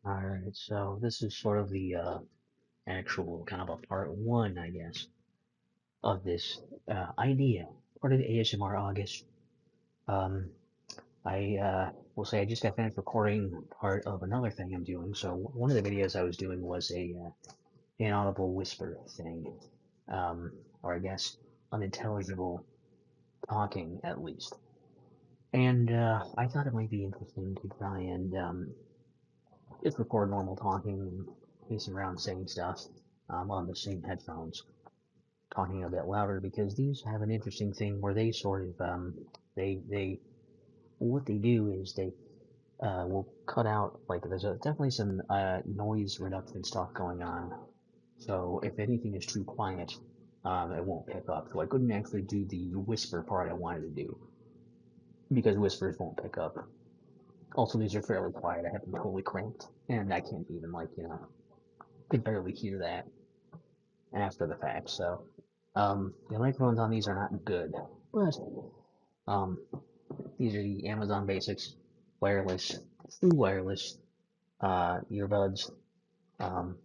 Alright, so this is sort of the actual kind of a part one, I guess, of this idea, part of the ASMR August. Um, I will say I just got finished recording part of another thing I'm doing. So one of the videos I was doing was a inaudible whisper thing, or I guess unintelligible talking at least. And I thought it might be interesting to try and just record normal talking and pacing around saying stuff on the same headphones, talking a bit louder because these have an interesting thing where they sort of they what they do is they will cut out like there's definitely some noise reduction stuff going on. So if anything is too quiet, it won't pick up. So I couldn't actually do the whisper part I wanted to do because whispers won't pick up. Also, these are fairly quiet. I have them totally cranked, and I can't even could barely hear that after the fact. So the microphones on these are not good, but um, these are the Amazon Basics wireless, true wireless earbuds. Um,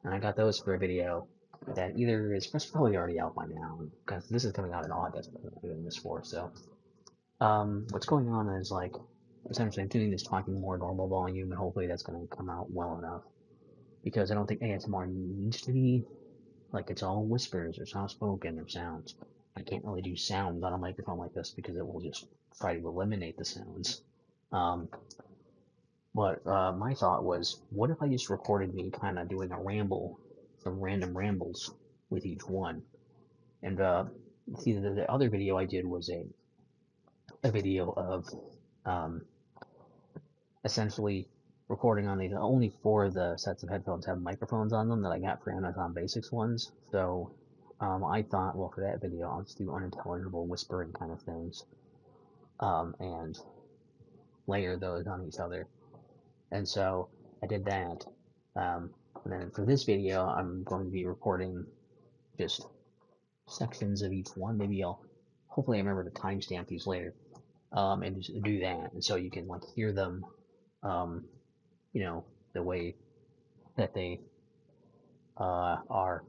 and I got those for a video that either is it's probably already out by now because this is coming out in August. I'm doing this for so. What's going on is like essentially I'm doing this talking more normal volume, and hopefully that's going to come out well enough because I don't think ASMR needs to be like it's all whispers or soft spoken or sounds. I can't really do sounds on a microphone like this because it will just try to eliminate the sounds. Um, but my thought was, what if I just recorded me kind of doing a ramble, some random rambles with each one? And see, the other video I did was a video of um, essentially recording on these. Only four of the sets of headphones have microphones on them that I got for Amazon Basics ones. So I thought, well, for that video, I'll just do unintelligible whispering kind of things and layer those on each other. And so I did that. And then for this video, I'm going to be recording just sections of each one. Maybe I'll hopefully I remember to timestamp these later and just do that. And so you can like hear them, um, you know, the way that they are.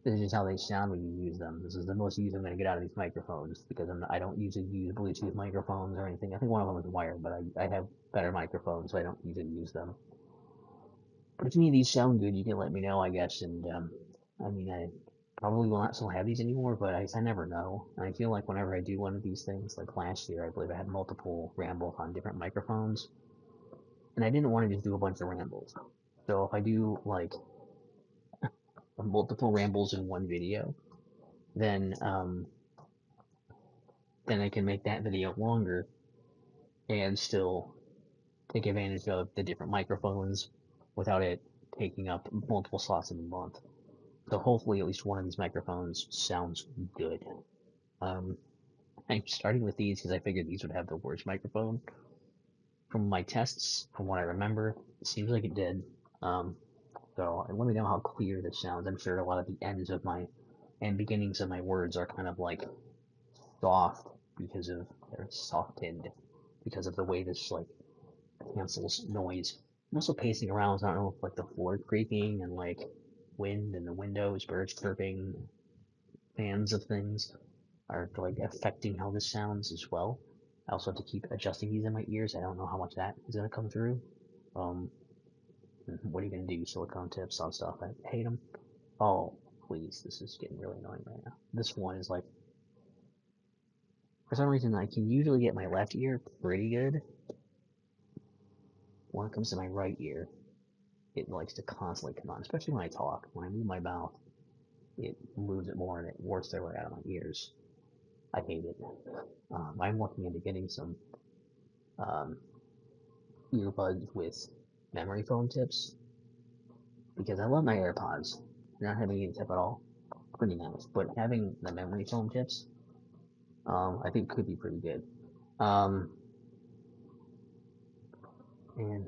This is just how they sound when you use them. This is the most use I'm going to get out of these microphones because I don't usually use Bluetooth microphones or anything. I think one of them is wired, but I have better microphones, so I don't usually use them. But if any of these sound good, you can let me know, I guess. And I mean, I probably will not still have these anymore, but I never know. And I feel like whenever I do one of these things, like last year, I believe I had multiple rambles on different microphones, and I didn't want to just do a bunch of rambles. So if I do like multiple rambles in one video, then then I can make that video longer and still take advantage of the different microphones without it taking up multiple slots in a month. So hopefully at least one of these microphones sounds good. Um, I'm starting with these because I figured these would have the worst microphone. From my tests, from what I remember, it seems like it did. Um, so let me know how clear this sounds. I'm sure a lot of the ends of my and beginnings of my words are kind of like soft because of they're softened because of the way this like cancels noise. I'm also pacing around, so I don't know if like the floor creaking and like wind in the windows, birds chirping, fans of things are like affecting how this sounds as well. I also have to keep adjusting these in my ears. I don't know how much that is gonna come through. Um, what are you gonna do? Silicone tips on stuff. I hate them. Oh, please, this is getting really annoying right now. This one is like, for some reason, I can usually get my left ear pretty good. When it comes to my right ear, it likes to constantly come on, especially when I talk. When I move my mouth, it moves it more and it works their way out of my ears. I hate it. I'm looking into getting some um, earbuds with memory foam tips because I love my AirPods. Not having any tip at all, pretty nice. But having the memory foam tips, I think could be pretty good. Um, and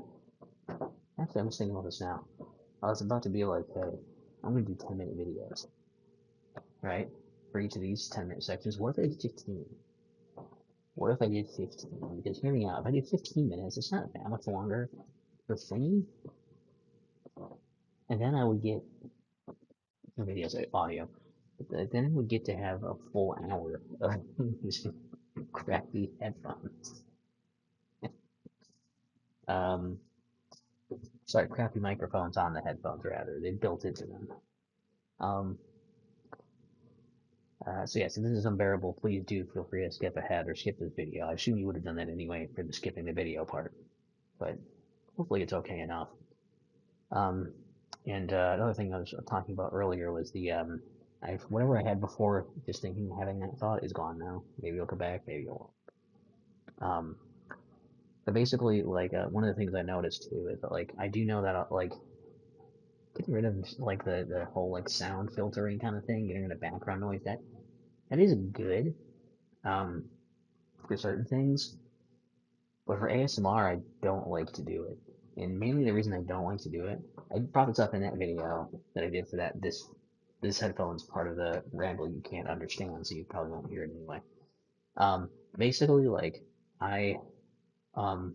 actually, I'm just thinking about this now. I was about to be like, hey, I'm gonna do 10-minute videos, right? For each of these 10-minute sections. What if I did 15? What if I did 15? Because hear me out. If I did 15 minutes, it's not that much longer. for singing, and then I would get videos, audio. But then I would get to have a full hour of using crappy headphones. Um, sorry, crappy microphones on the headphones rather. They built into them. Um, so yeah, so this is unbearable. Please do feel free to skip ahead or skip this video. I assume you would have done that anyway for the skipping the video part, but hopefully it's okay enough. Um, and another thing I was talking about earlier was the whatever I had before, just thinking having that thought is gone now. Maybe it'll come back, maybe it won't. Um, but basically, like one of the things I noticed too is that like I do know that like getting rid of like the whole like sound filtering kind of thing, getting rid of background noise, that is good for certain things, but for ASMR I don't like to do it. And mainly the reason I don't like to do it, I brought this up in that video that I did for that this headphone's part of the ramble you can't understand, so you probably won't hear it anyway. Basically like I um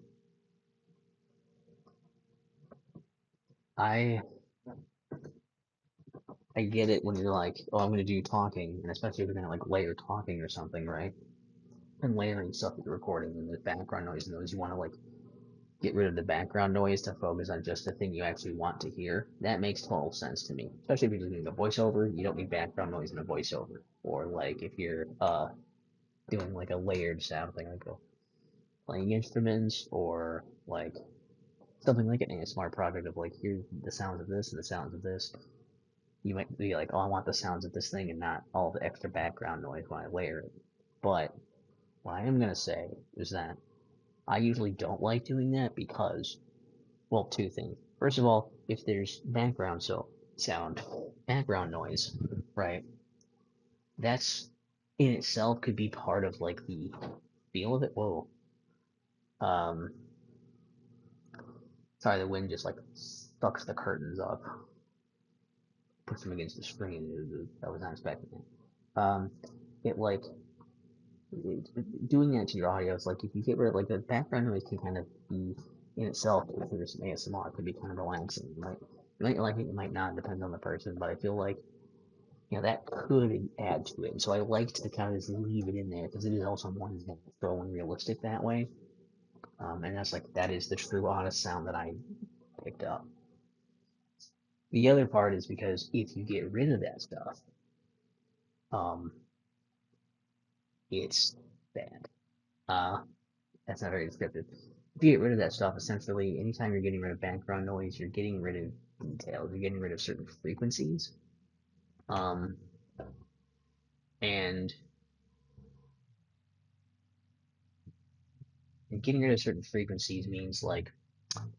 I I get it when you're like, oh, I'm gonna do talking, and especially if you're gonna like layer talking or something, right? And layering stuff that you're recording and the background noise, you want to like get rid of the background noise to focus on just the thing you actually want to hear. That makes total sense to me. Especially if you're doing a voiceover, you don't need background noise in a voiceover. Or like if you're doing like a layered sound thing, like playing instruments or like something like an ASMR project of like here's the sounds of this and the sounds of this. You might be like, oh, I want the sounds of this thing and not all the extra background noise when I layer it. But what I am gonna say is that I usually don't like doing that because, well, two things. First of all, if there's sound, background noise, right? That's in itself could be part of like the feel of it. Whoa. Um, sorry, the wind just like sucks the curtains up, puts them against the screen. I was not expecting it. It like doing that to your audio is like if you get rid of like the background noise can kind of be in itself if there's some ASMR, it could be kind of relaxing. You might like it, you might not, depends on the person, but I feel like that could add to it. And so I like to kind of just leave it in there because it is also more natural and realistic that way. And that's like that is the true honest sound that I picked up. The other part is because if you get rid of that stuff, um, it's bad. Uh, that's not very descriptive. If you get rid of that stuff, essentially, anytime you're getting rid of background noise, you're getting rid of details, you're getting rid of certain frequencies. Um, and getting rid of certain frequencies means like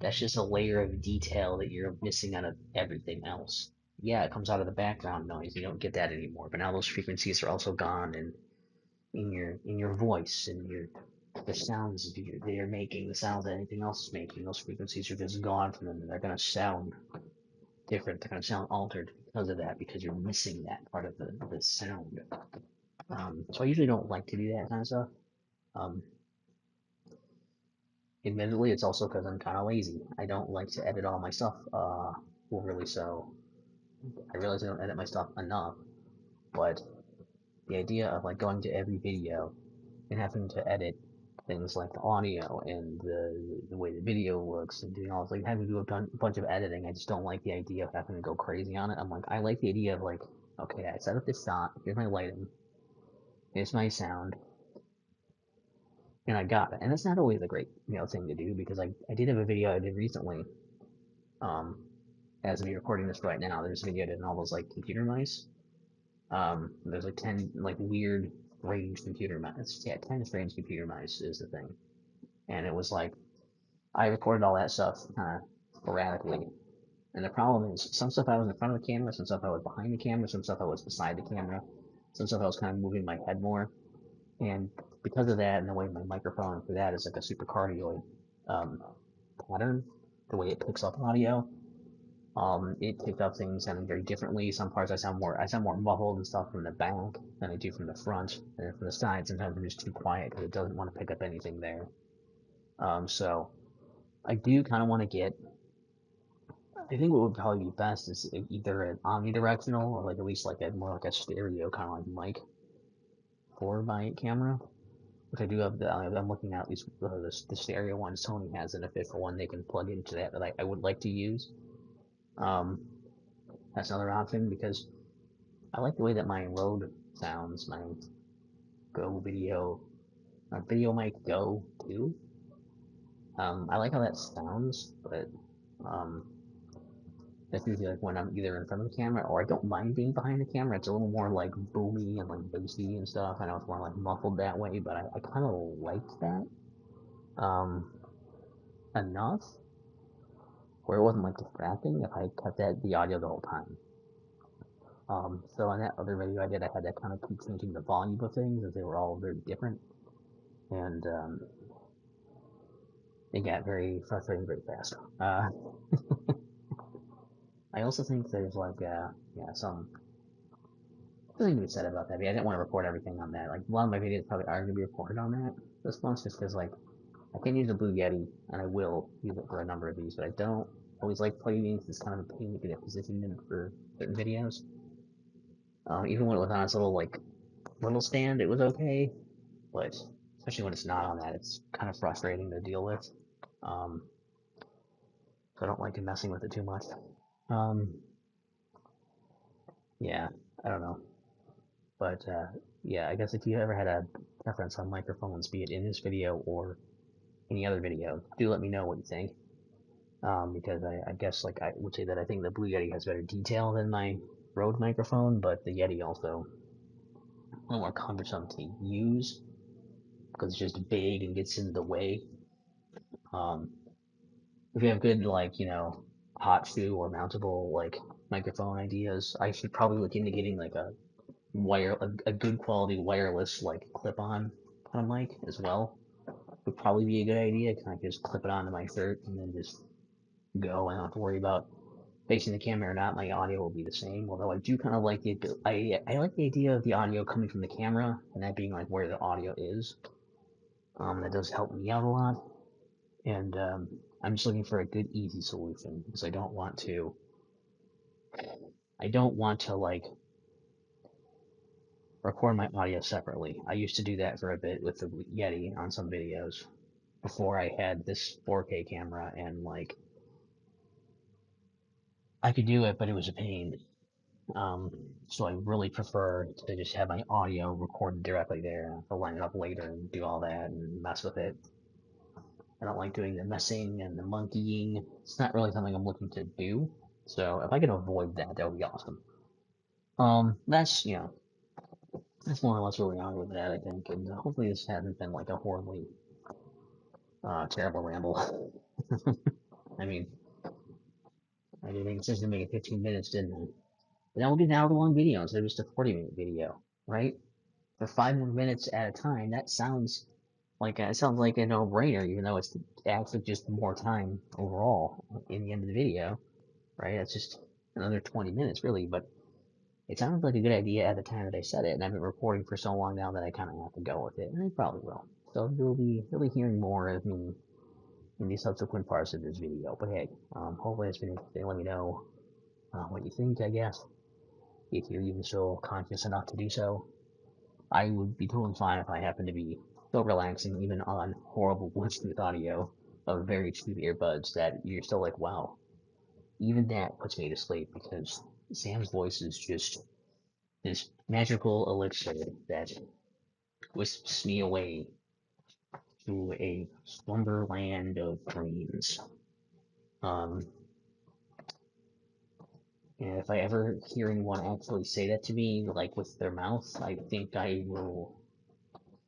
that's just a layer of detail that you're missing out of everything else. Yeah, it comes out of the background noise. You don't get that anymore. But now those frequencies are also gone in your voice and your the sounds that you're making, the sounds that anything else is making. Those frequencies are just gone from them. They're gonna sound different. They're gonna sound altered because of that, because you're missing that part of the sound. So I usually don't like to do that kind of stuff. Um, Admittedly, it's also because I'm kind of lazy. I don't like to edit all my stuff overly, so I realize I don't edit my stuff enough. But the idea of like going to every video and having to edit things like the audio and the way the video looks and doing all this, like having to do a bunch of editing, I just don't like the idea of having to go crazy on it. I'm like, I like the idea of like, okay, I set up this shot, here's my lighting, here's my sound, and I got it. And that's not always a great, thing to do because I did have a video I did recently. Um, as of me recording this right now, there's a video I did in all those like computer mice. There's like 10 like weird strange computer mice. Yeah, 10 strange computer mice is the thing. And it was like I recorded all that stuff kind of sporadically. And the problem is some stuff I was in front of the camera, some stuff I was behind the camera, some stuff I was beside the camera, some stuff I was kind of moving my head more. And because of that and the way my microphone for that is like a super cardioid um, pattern, the way it picks up audio, it picked up things sounding very differently. Some parts I sound more muffled and stuff from the back than I do from the front. And from the side, sometimes I'm just too quiet because it doesn't want to pick up anything there. So I do kind of want to get. I think what would probably be best is either an omnidirectional or like at least like a more like a stereo kind of like mic for my camera. Which I do have. I'm looking at these the stereo ones Sony has an official one they can plug into that I would like to use. Um, that's another option because I like the way that my Rode sounds. My Go Video, my Video Mic Go too. I like how that sounds, but um, that's usually like when I'm either in front of the camera or I don't mind being behind the camera. It's a little more like boomy and like bassy and stuff. I know it's more like muffled that way, but I kind of like that enough where it wasn't like distracting if I kept that the audio the whole time. So on that other video I did, I had to kind of keep changing the volume of things as they were all very different, and it got very frustrating very fast. I also think there's like yeah some something to be said about that. I didn't want to record everything on that. Like a lot of my videos probably are going to be recorded on that this month, just because like I can use a Blue Yeti and I will use it for a number of these, but I don't always like plugging these. It's kind of a pain to get it positioned in for certain videos. Even when it was on its little like little stand, it was okay, but especially when it's not on that, it's kind of frustrating to deal with. Um, so I don't like messing with it too much. Um, yeah, I don't know. But yeah, I guess if you ever had a preference on microphones, be it in this video or any other video, do let me know what you think. Because I guess like I would say that I think the Blue Yeti has better detail than my Rode microphone, but the Yeti also a little more cumbersome to use because it's just big and gets in the way. Um, if you have good like hot shoe or mountable like microphone ideas, I should probably look into getting like a good quality wireless like clip-on kind of mic as well. Would probably be a good idea. Can I just clip it onto my shirt and then just go? I don't have to worry about facing the camera or not. My audio will be the same. Although I do kind of like I like the idea of the audio coming from the camera and that being like where the audio is. That does help me out a lot. And I'm just looking for a good, easy solution because I don't want to like record my audio separately. I used to do that for a bit with the Yeti on some videos before I had this 4K camera, and like I could do it, but it was a pain. Um, so I really prefer to just have my audio recorded directly there. I'll line it up later and do all that and mess with it. I don't like doing the messing and the monkeying. It's not really something I'm looking to do. So if I can avoid that, that would be awesome. That's more or less where we are with that, I think. And hopefully this hasn't been like a horribly terrible ramble. I mean, I didn't think it was going to make it 15 minutes, didn't I? But that will be an hour long video instead of just a 40-minute video, right? For 5 more minutes at a time, that sounds like a no-brainer, even though it's actually just more time overall in the end of the video, right? That's just another 20 minutes, really, but it sounded like a good idea at the time that I said it, and I've been recording for so long now that I kind of have to go with it, and I probably will. So you'll be hearing more of me in the subsequent parts of this video. But hey, hopefully it's been interesting. Let me know what you think, I guess, if you're even still conscious enough to do so. I would be totally fine if I happen to be so relaxing, even on horrible Bluetooth audio of very cheap earbuds, that you're still like, wow, even that puts me to sleep because Sam's voice is just this magical elixir that wisps me away to a slumberland of dreams. Um, and if I ever hear anyone actually say that to me, like with their mouth, I think I will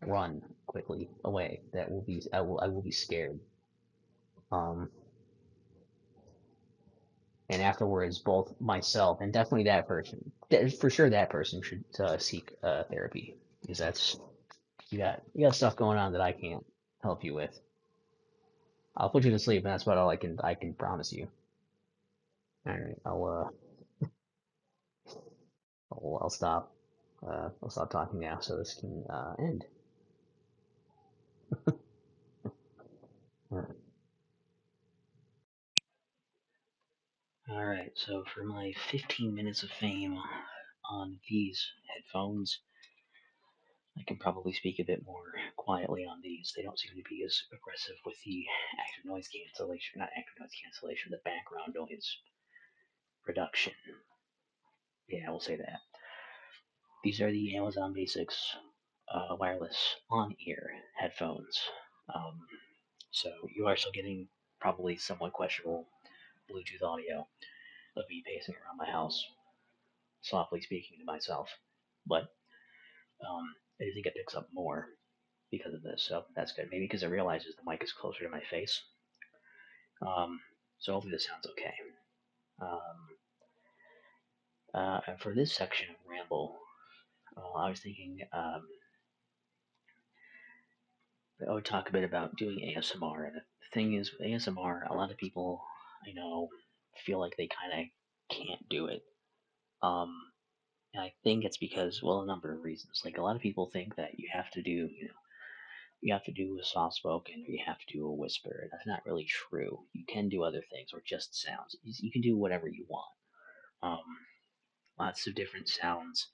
run quickly away. I will be scared. Um, and afterwards, both myself and definitely that person, for sure, that person should seek therapy because that's you got stuff going on that I can't help you with. I'll put you to sleep, and that's about all I can promise you. All right, I'll stop. I'll stop talking now, so this can end. All right. Alright, so for my 15 minutes of fame on these headphones, I can probably speak a bit more quietly on these. They don't seem to be as aggressive with the active noise cancellation, not active noise cancellation, the background noise reduction. Yeah, we'll say that. These are the Amazon Basics wireless on-ear headphones. Um, so you are still getting probably somewhat questionable Bluetooth audio of me pacing around my house, softly speaking to myself. But I do think it picks up more because of this, so that's good. Maybe because it realizes the mic is closer to my face. Um, so hopefully this sounds okay. And for this section of Ramble, I was thinking I would talk a bit about doing ASMR. And the thing is, with ASMR, a lot of people I know feel like they kind of can't do it. Um, and I think it's because, well, a number of reasons. Like a lot of people think that you have to do, you have to do a soft spoken or you have to do a whisper. And that's not really true. You can do other things or just sounds. You can do whatever you want. Um, Lots of different sounds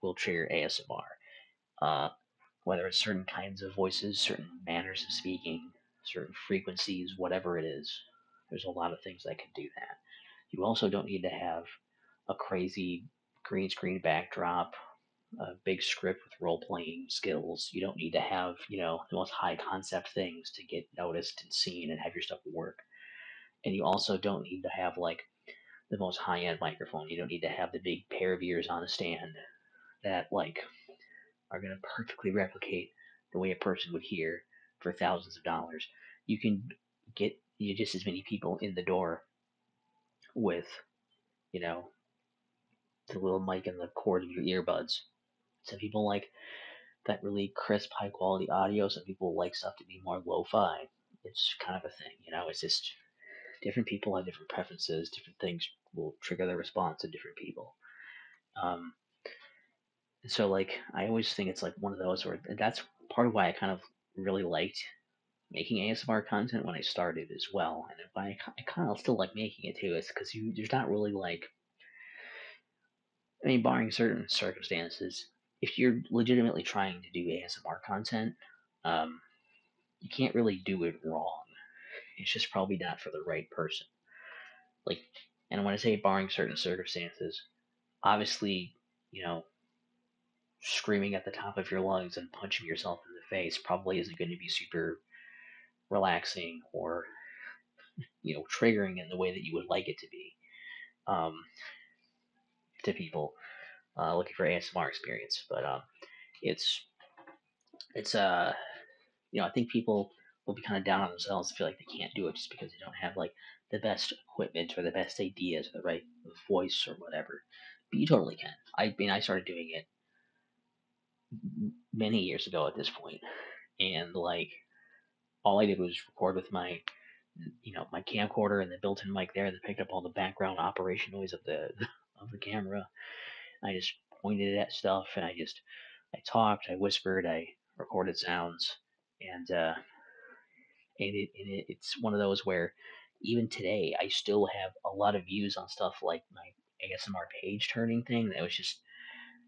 will trigger ASMR. Uh, whether it's certain kinds of voices, certain manners of speaking, certain frequencies, whatever it is, there's a lot of things that can do that. You also don't need to have a crazy green screen backdrop, a big script with role playing skills. You don't need to have, the most high concept things to get noticed and seen and have your stuff work. And you also don't need to have like the most high end microphone. You don't need to have the big pair of ears on a stand that like are going to perfectly replicate the way a person would hear for thousands of dollars. You can get just as many people in the door with, you know, the little mic in the cord of your earbuds. Some people like that really crisp, high quality audio. Some people like stuff to be more lo-fi. It's kind of a thing, It's just different people have different preferences. Different things will trigger the response of different people. Um, and so, like, I always think it's like one of those where that's part of why I kind of really liked making ASMR content when I started as well. And if I kind of still like making it too, it's because there's not really like, I mean, barring certain circumstances, if you're legitimately trying to do ASMR content, um, you can't really do it wrong. It's just probably not for the right person. Like, and when I say barring certain circumstances, obviously, you know, screaming at the top of your lungs and punching yourself in the face probably isn't going to be super relaxing or triggering in the way that you would like it to be um, to people looking for ASMR experience. But it's it's I think people will be kind of down on themselves and feel like they can't do it just because they don't have like the best equipment or the best ideas or the right voice or whatever. But you totally can. I mean, I started doing it many years ago at this point, and like all I did was record with my camcorder and the built-in mic there that picked up all the background operation noise of the of the camera. I just pointed at stuff and I talked, I whispered, I recorded sounds, and it's one of those where even today I still have a lot of views on stuff like my ASMR page turning thing that was just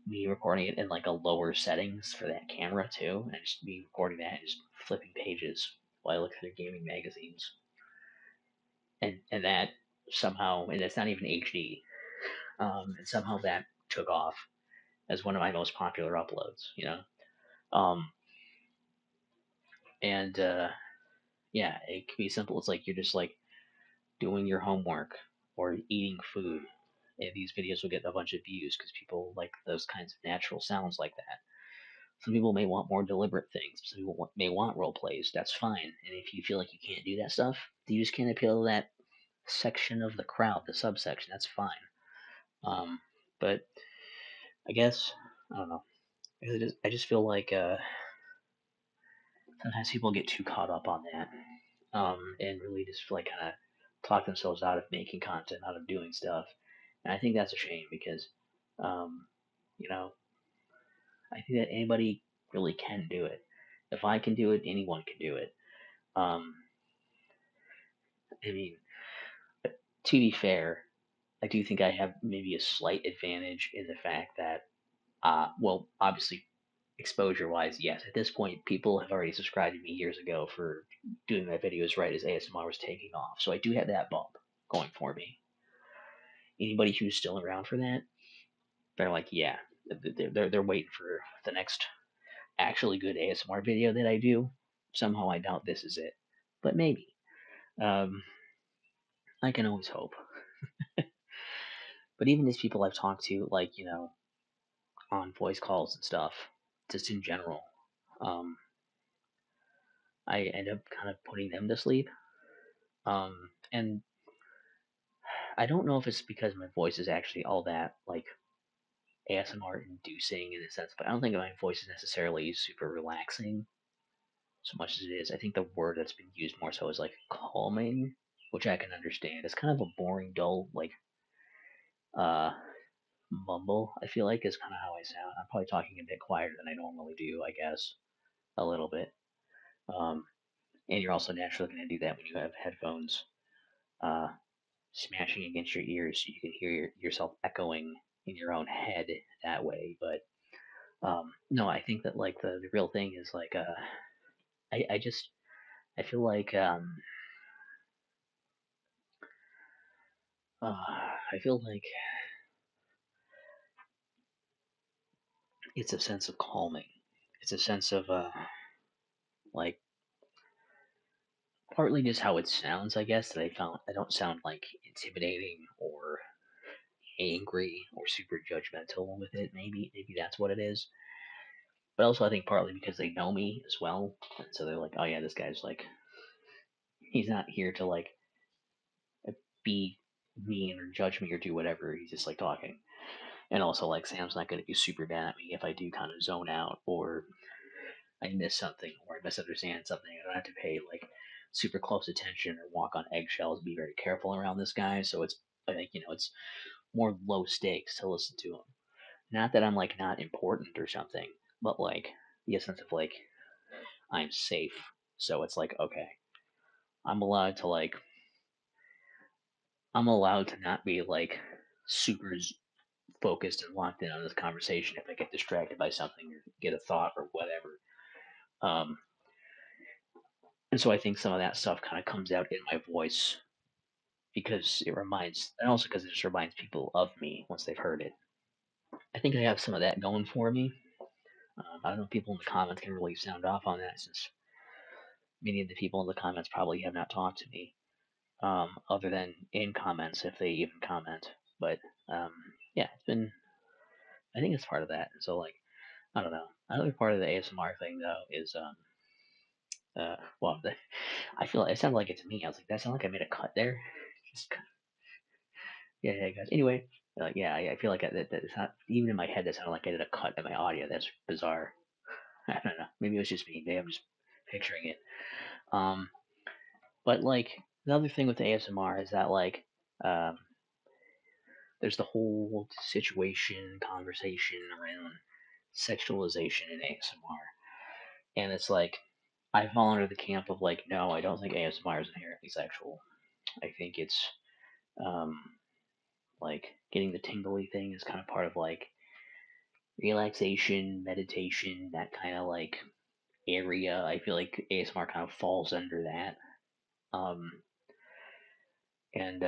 me recording it in like a lower settings for that camera too, and just me recording that and just flipping pages while I look through gaming magazines, and that somehow, and it's not even HD, and somehow that took off as one of my most popular uploads. Um, and yeah, it can be simple. It's like you're just like doing your homework or eating food, and these videos will get a bunch of views because people like those kinds of natural sounds like that. Some people may want more deliberate things. Some people may want role plays. That's fine. And if you feel like you can't do that stuff, you just can't appeal to that section of the crowd, the subsection. That's fine. But I guess I don't know. I just feel like sometimes people get too caught up on that, and really just like kind of talk themselves out of making content, out of doing stuff. And I think that's a shame because, um, you know, I think that anybody really can do it. If I can do it, anyone can do it. Um, I mean, to be fair, I do think I have maybe a slight advantage in the fact that, well, obviously, exposure wise, yes. At this point, people have already subscribed to me years ago for doing my videos right as ASMR was taking off. So I do have that bump going for me. Anybody who's still around for that, they're like, yeah, they're waiting for the next actually good ASMR video that I do. Somehow I doubt this is it, but maybe. Um, I can always hope. But even these people I've talked to, like, on voice calls and stuff, just in general, um, I end up kind of putting them to sleep. And I don't know if it's because my voice is actually all that like ASMR inducing in a sense, but I don't think my voice is necessarily super relaxing so much as it is. I think the word that's been used more so is like calming, which I can understand. It's kind of a boring, dull, like uh mumble, I feel like is kind of how I sound. I'm probably talking a bit quieter than I normally do, I guess, a little bit. Um, and you're also naturally going to do that when you have headphones uh, smashing against your ears, so you can hear yourself echoing in your own head that way. But no, I think that like the real thing is like I just I feel like I feel like it's a sense of calming. It's a sense of like partly just how it sounds, I guess, that I don't sound like intimidating or angry or super judgmental with it. Maybe that's what it is. But also I think partly because they know me as well, and so they're like, oh yeah, this guy's like he's not here to like be mean or judge me or do whatever. He's just like talking. And also like Sam's not going to be super mad at me if I do kind of zone out or I miss something or I misunderstand something. I don't have to pay like super close attention or walk on eggshells. Be very careful around this guy. So it's I think it's more low stakes to listen to him. Not that I'm like not important or something, but like the sense of like I'm safe. So it's like okay, I'm allowed to like I'm allowed to not be like super focused and locked in on this conversation if I get distracted by something or get a thought or whatever. Um, and so I think some of that stuff kind of comes out in my voice because it reminds, and also because it just reminds people of me once they've heard it. I think I have some of that going for me. I don't know if people in the comments can really sound off on that since many of the people in the comments probably have not talked to me, other than in comments if they even comment. But um, yeah, I think it's part of that. So like, I don't know. Another part of the ASMR thing though is well, I feel like it sounded like it's me. I was like, that sounded like I made a cut there. Just, yeah, yeah, guys. Anyway, yeah, I feel like that it's not even in my head. That sounded like I did a cut in my audio. That's bizarre. I don't know. Maybe it was just me. Maybe I'm just picturing it. Um, but like the other thing with ASMR is that like um, there's the whole situation, conversation around sexualization in ASMR, and it's like I fall under the camp of like, no, I don't think ASMR is inherently sexual. I think it's um, like getting the tingly thing is kind of part of like relaxation, meditation, that kind of like area. I feel like ASMR kind of falls under that. Um, and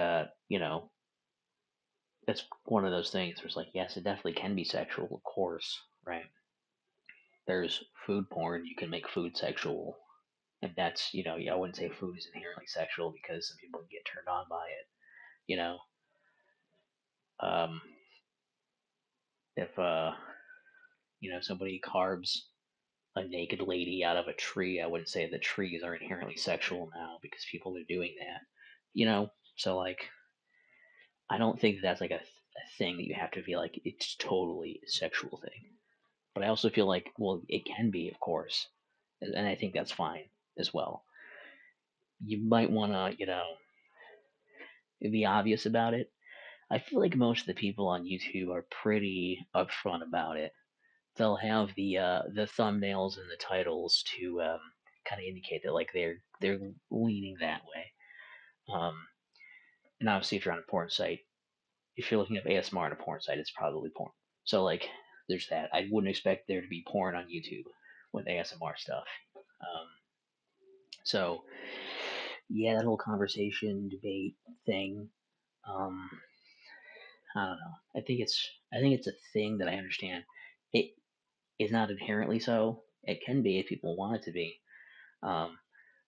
it's one of those things where it's like, yes, it definitely can be sexual, of course, right? There's food porn. You can make food sexual, and that's yeah, I wouldn't say food is inherently sexual because some people get turned on by it. You know, um, if somebody carves a naked lady out of a tree, I wouldn't say the trees are inherently sexual now because people are doing that. You know, so like I don't think that's like a thing that you have to feel like it's totally a sexual thing. But I also feel like well, it can be, of course, and I think that's fine as well. You might want to be obvious about it. I feel like most of the people on YouTube are pretty upfront about it. They'll have the thumbnails and the titles to kind of indicate that like they're leaning that way. Um, And obviously, if you're on a porn site, if you're looking up ASMR on a porn site, it's probably porn. So like, there's that. I wouldn't expect there to be porn on YouTube with ASMR stuff. Um, so yeah, that whole conversation, debate thing. Um, I don't know. I think it's a thing that I understand. It is not inherently so. It can be if people want it to be. Um,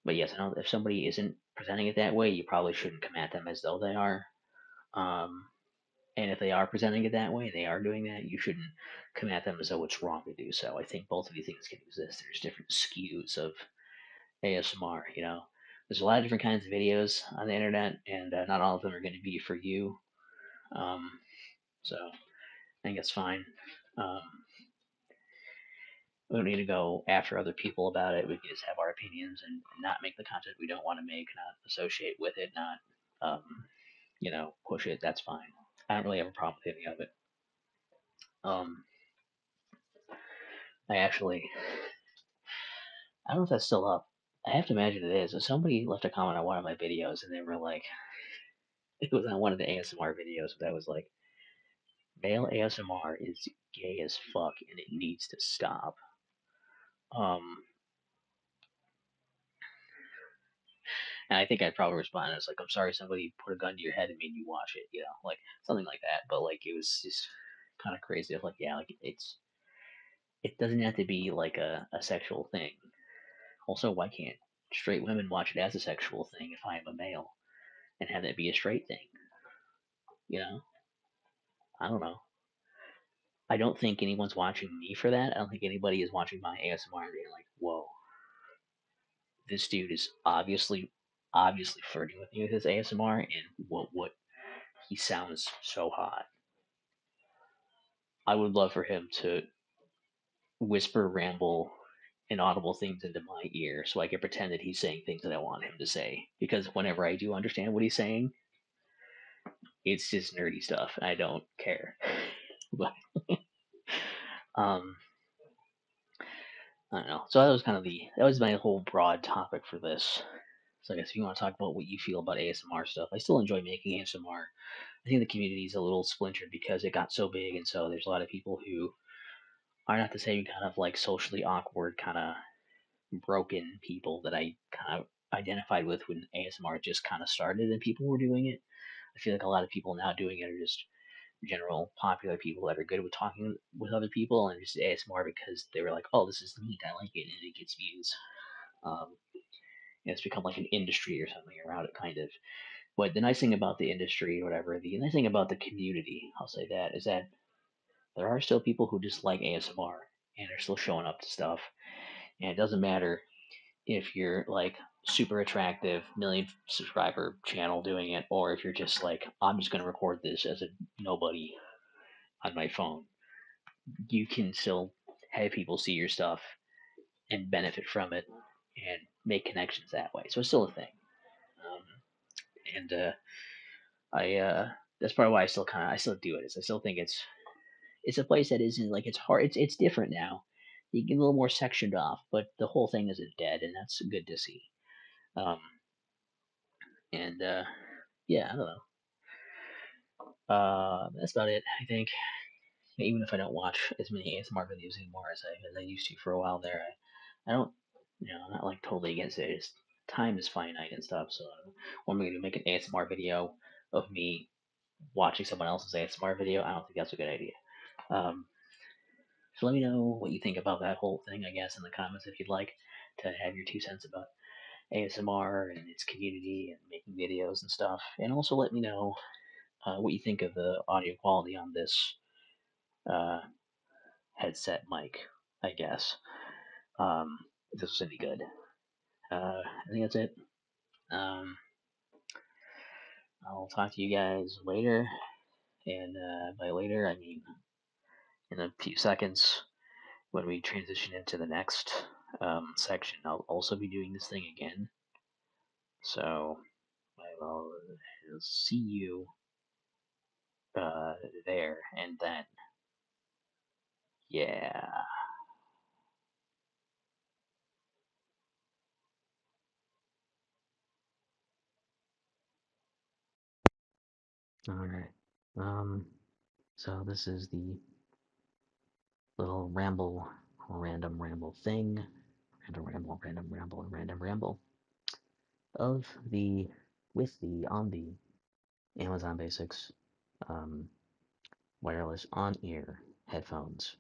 but yes, I know if somebody isn't presenting it that way, you probably shouldn't come at them as though they are. Um, and if they are presenting it that way, they are doing that, you shouldn't come at them as though it's wrong to do so. I think both of these things can exist. There's different skews of ASMR. There's a lot of different kinds of videos on the internet, and not all of them are going to be for you. Um, so I think it's fine. Um, we don't need to go after other people about it. We can just have our opinions and not make the content we don't want to make, not associate with it, not push it. That's fine. I don't really have a problem with any of it. Um, I actually, I don't know if that's still up. I have to imagine it is. If somebody left a comment on one of my videos and they were like, it was on one of the ASMR videos that was like, male ASMR is gay as fuck and it needs to stop. Um, and I think I'd probably respond as like, I'm sorry somebody put a gun to your head and made you watch it, like something like that. But like, it was just kind of crazy. Of like, yeah, like it doesn't have to be like a sexual thing. Also, why can't straight women watch it as a sexual thing if I am a male and have that be a straight thing? You know, I don't know. I don't think anyone's watching me for that. I don't think anybody is watching my ASMR and being like, "Whoa, this dude is obviously flirting with me with his ASMR, and what he sounds so hot." I would love for him to whisper, ramble, inaudible things into my ear so I can pretend that he's saying things that I want him to say. Because whenever I do understand what he's saying, it's just nerdy stuff, and I don't care. But um, I don't know. So that was my whole broad topic for this. So I guess if you want to talk about what you feel about ASMR stuff, I still enjoy making ASMR. I think the community is a little splintered because it got so big, and so there's a lot of people who are not the same kind of like socially awkward, kind of broken people that I kind of identified with when ASMR just kind of started and people were doing it. I feel like a lot of people now doing it are just general popular people that are good with talking with other people and just ASMR because they were like, oh, this is neat, I like it, and it gets views. Um, it's become like an industry or something around it, kind of. But the nice thing about the industry, whatever, the nice thing about the community, I'll say that, is that there are still people who just like ASMR and are still showing up to stuff. And it doesn't matter if you're like super attractive, million subscriber channel doing it, or if you're just like, I'm just going to record this as a nobody on my phone. You can still have people see your stuff and benefit from it and make connections that way. So it's still a thing. Um, and I That's probably why I still do it. Is I still think it's a place that isn't like it's hard. It's different now. You get a little more sectioned off, but the whole thing isn't dead, and that's good to see. Um, and Yeah, I don't know. That's about it. I think even if I don't watch as many ASMR videos anymore as I used to for a while there, I don't, I'm not like totally against it. It's, time is finite and stuff. So what am I gonna do? Make an ASMR video of me watching someone else's ASMR video? I don't think that's a good idea. Um, so let me know what you think about that whole thing, I guess, in the comments if you'd like to have your 2 cents about ASMR and its community and making videos and stuff. And also let me know what you think of the audio quality on this uh, headset mic, I guess. If this was any good. I think that's it. Um, I'll talk to you guys later. And by later, I mean in a few seconds when we transition into the next section. I'll also be doing this thing again. So I will see you uh, there. And then, yeah. All right. Um, so this is the little random ramble thing, random ramble, and random ramble of the with the on the Amazon Basics um, wireless on-ear headphones,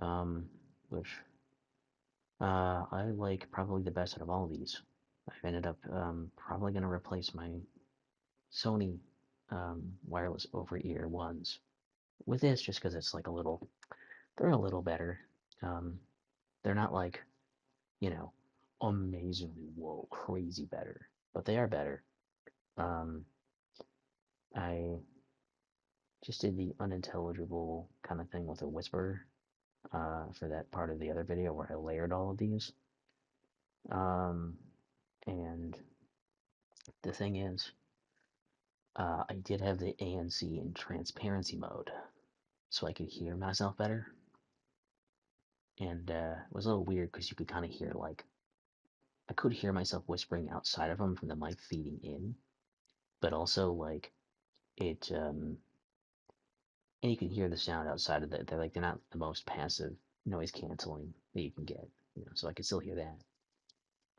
um, which I like probably the best out of all of these. I've ended up probably going to replace my Sony wireless over-ear ones with this just because it's like they're a little better. Um, they're not like, you know, amazingly, whoa, crazy better, but they are better. Um, I just did the unintelligible kind of thing with a whisper for that part of the other video where I layered all of these. Um, and the thing is, I did have the ANC in transparency mode, so I could hear myself better. And it was a little weird because you could kind of hear like I could hear myself whispering outside of them from the mic feeding in, but also like it and you can hear the sound outside of that. They're not the most passive noise canceling that you can get, so I could still hear that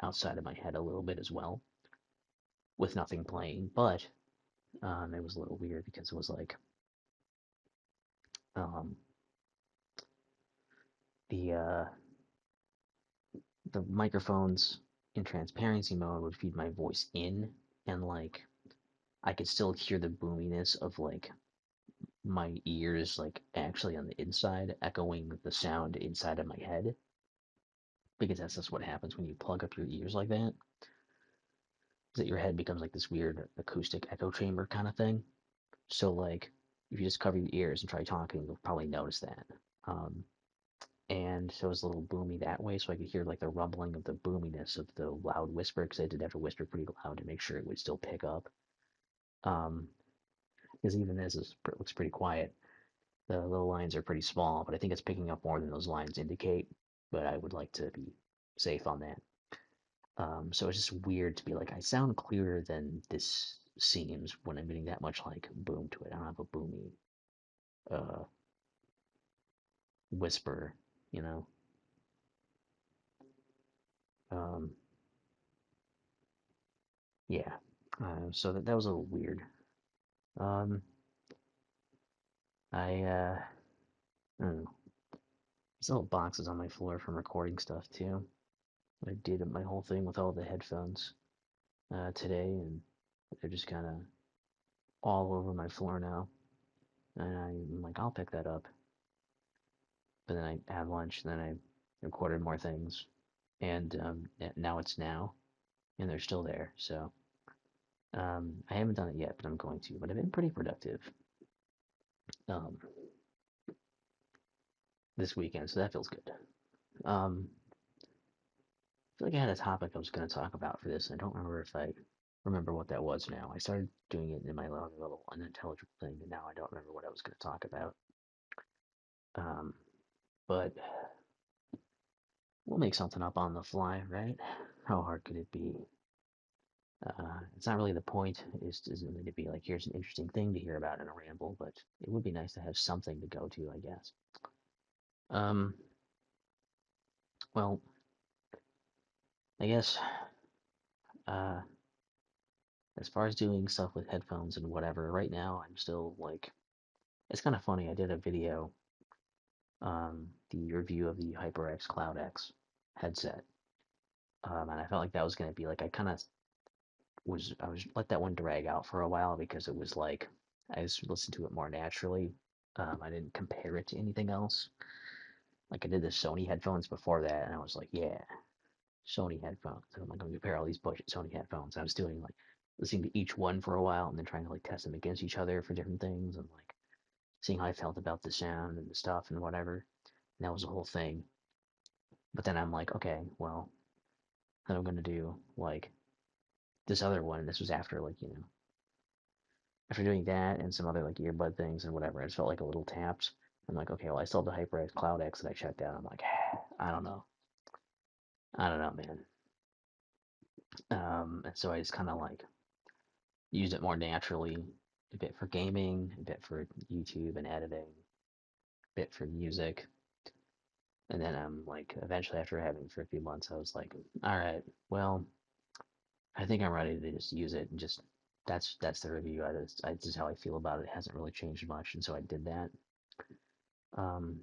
outside of my head a little bit as well with nothing playing. But it was a little weird because it was like um, the uh, the microphones in transparency mode would feed my voice in, and like I could still hear the boominess of like my ears like actually on the inside echoing the sound inside of my head, because that's just what happens when you plug up your ears like that, is that your head becomes like this weird acoustic echo chamber kind of thing. So like if you just cover your ears and try talking, you'll probably notice that. um, and so it was a little boomy that way, so I could hear like the rumbling of the boominess of the loud whisper, because I did have to whisper pretty loud to make sure it would still pick up. um, because even this looks pretty quiet. The little lines are pretty small, but I think it's picking up more than those lines indicate. But I would like to be safe on that. So it's just weird to be like, I sound clearer than this seems when I'm getting that much like boom to it. I don't have a boomy uh, whisper, you know. Um, yeah. So that was a little weird. Um, I don't know. There's little boxes on my floor from recording stuff too. I did my whole thing with all the headphones today, and they're just kind of all over my floor now. And I'm like, I'll pick that up. But then I had lunch, and then I recorded more things, and now it's now, and they're still there. So I haven't done it yet, but I'm going to. But I've been pretty productive um, this weekend, so that feels good. Um, I feel like I had a topic I was going to talk about for this, and I don't remember if I remember what that was now. I started doing it in my little unintelligible thing, and now I don't remember what I was going to talk about. Um, but we'll make something up on the fly, right? How hard could it be? It's not really the point. Isn't really to be like, here's an interesting thing to hear about in a ramble, but it would be nice to have something to go to, I guess. Um, well, I guess uh, as far as doing stuff with headphones and whatever, right now I'm still like, it's kind of funny. I did a video, the review of the HyperX Cloud X headset, and I felt like that was gonna be like, I was let that one drag out for a while because it was like I just listened to it more naturally. I didn't compare it to anything else. Like I did the Sony headphones before that, and I was like, yeah, Sony headphones. And I'm like, I'm gonna compare all these budget Sony headphones. I was doing like listening to each one for a while and then trying to like test them against each other for different things and like seeing how I felt about the sound and the stuff and whatever. And that was the whole thing. But then I'm like, okay, well, then I'm gonna do like this other one. This was after like, after doing that and some other like earbud things and whatever, I just felt like a little taps. I'm like, okay, well, I still have the HyperX Cloud X that I checked out. I'm like, I don't know. I don't know, man. And so I just kind of like used it more naturally a bit for gaming, a bit for YouTube and editing, a bit for music. And then I'm like, eventually, after having it for a few months, I was like, all right, well, I think I'm ready to just use it and just that's the review. I just how I feel about it. It hasn't really changed much, and so I did that. Um,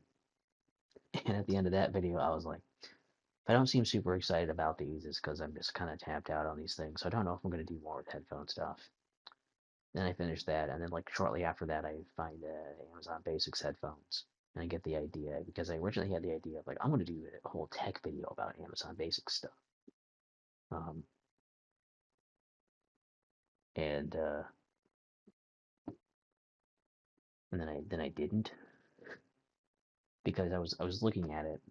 and at the end of that video, I was like, if I don't seem super excited about these, it's because I'm just kind of tapped out on these things. So I don't know if I'm going to do more with headphone stuff. Then I finish that, and then like shortly after that, I find Amazon Basics headphones, and I get the idea because I originally had the idea of like I'm going to do a whole tech video about Amazon Basics stuff. Um, and and then I didn't because I was looking at it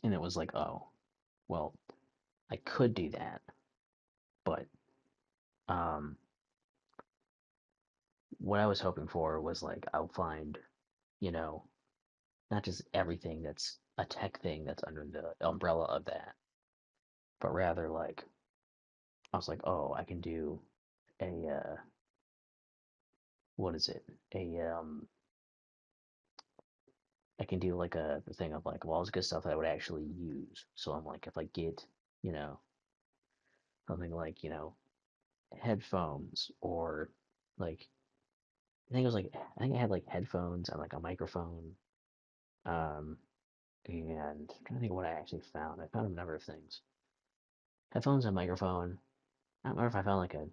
and it was like, oh, well, I could do that, but um, what I was hoping for was like I'll find, you know, not just everything that's a tech thing that's under the umbrella of that, but rather like I was like, oh, I can do a what is it? A I can do like a the thing of like, well, it's good stuff that I would actually use. So I'm like, if I get, you know, something like, headphones or like I think I had like headphones and like a microphone. Um, and I'm trying to think of what I actually found. I found a number of things. Headphones and microphone. I don't remember if I found like a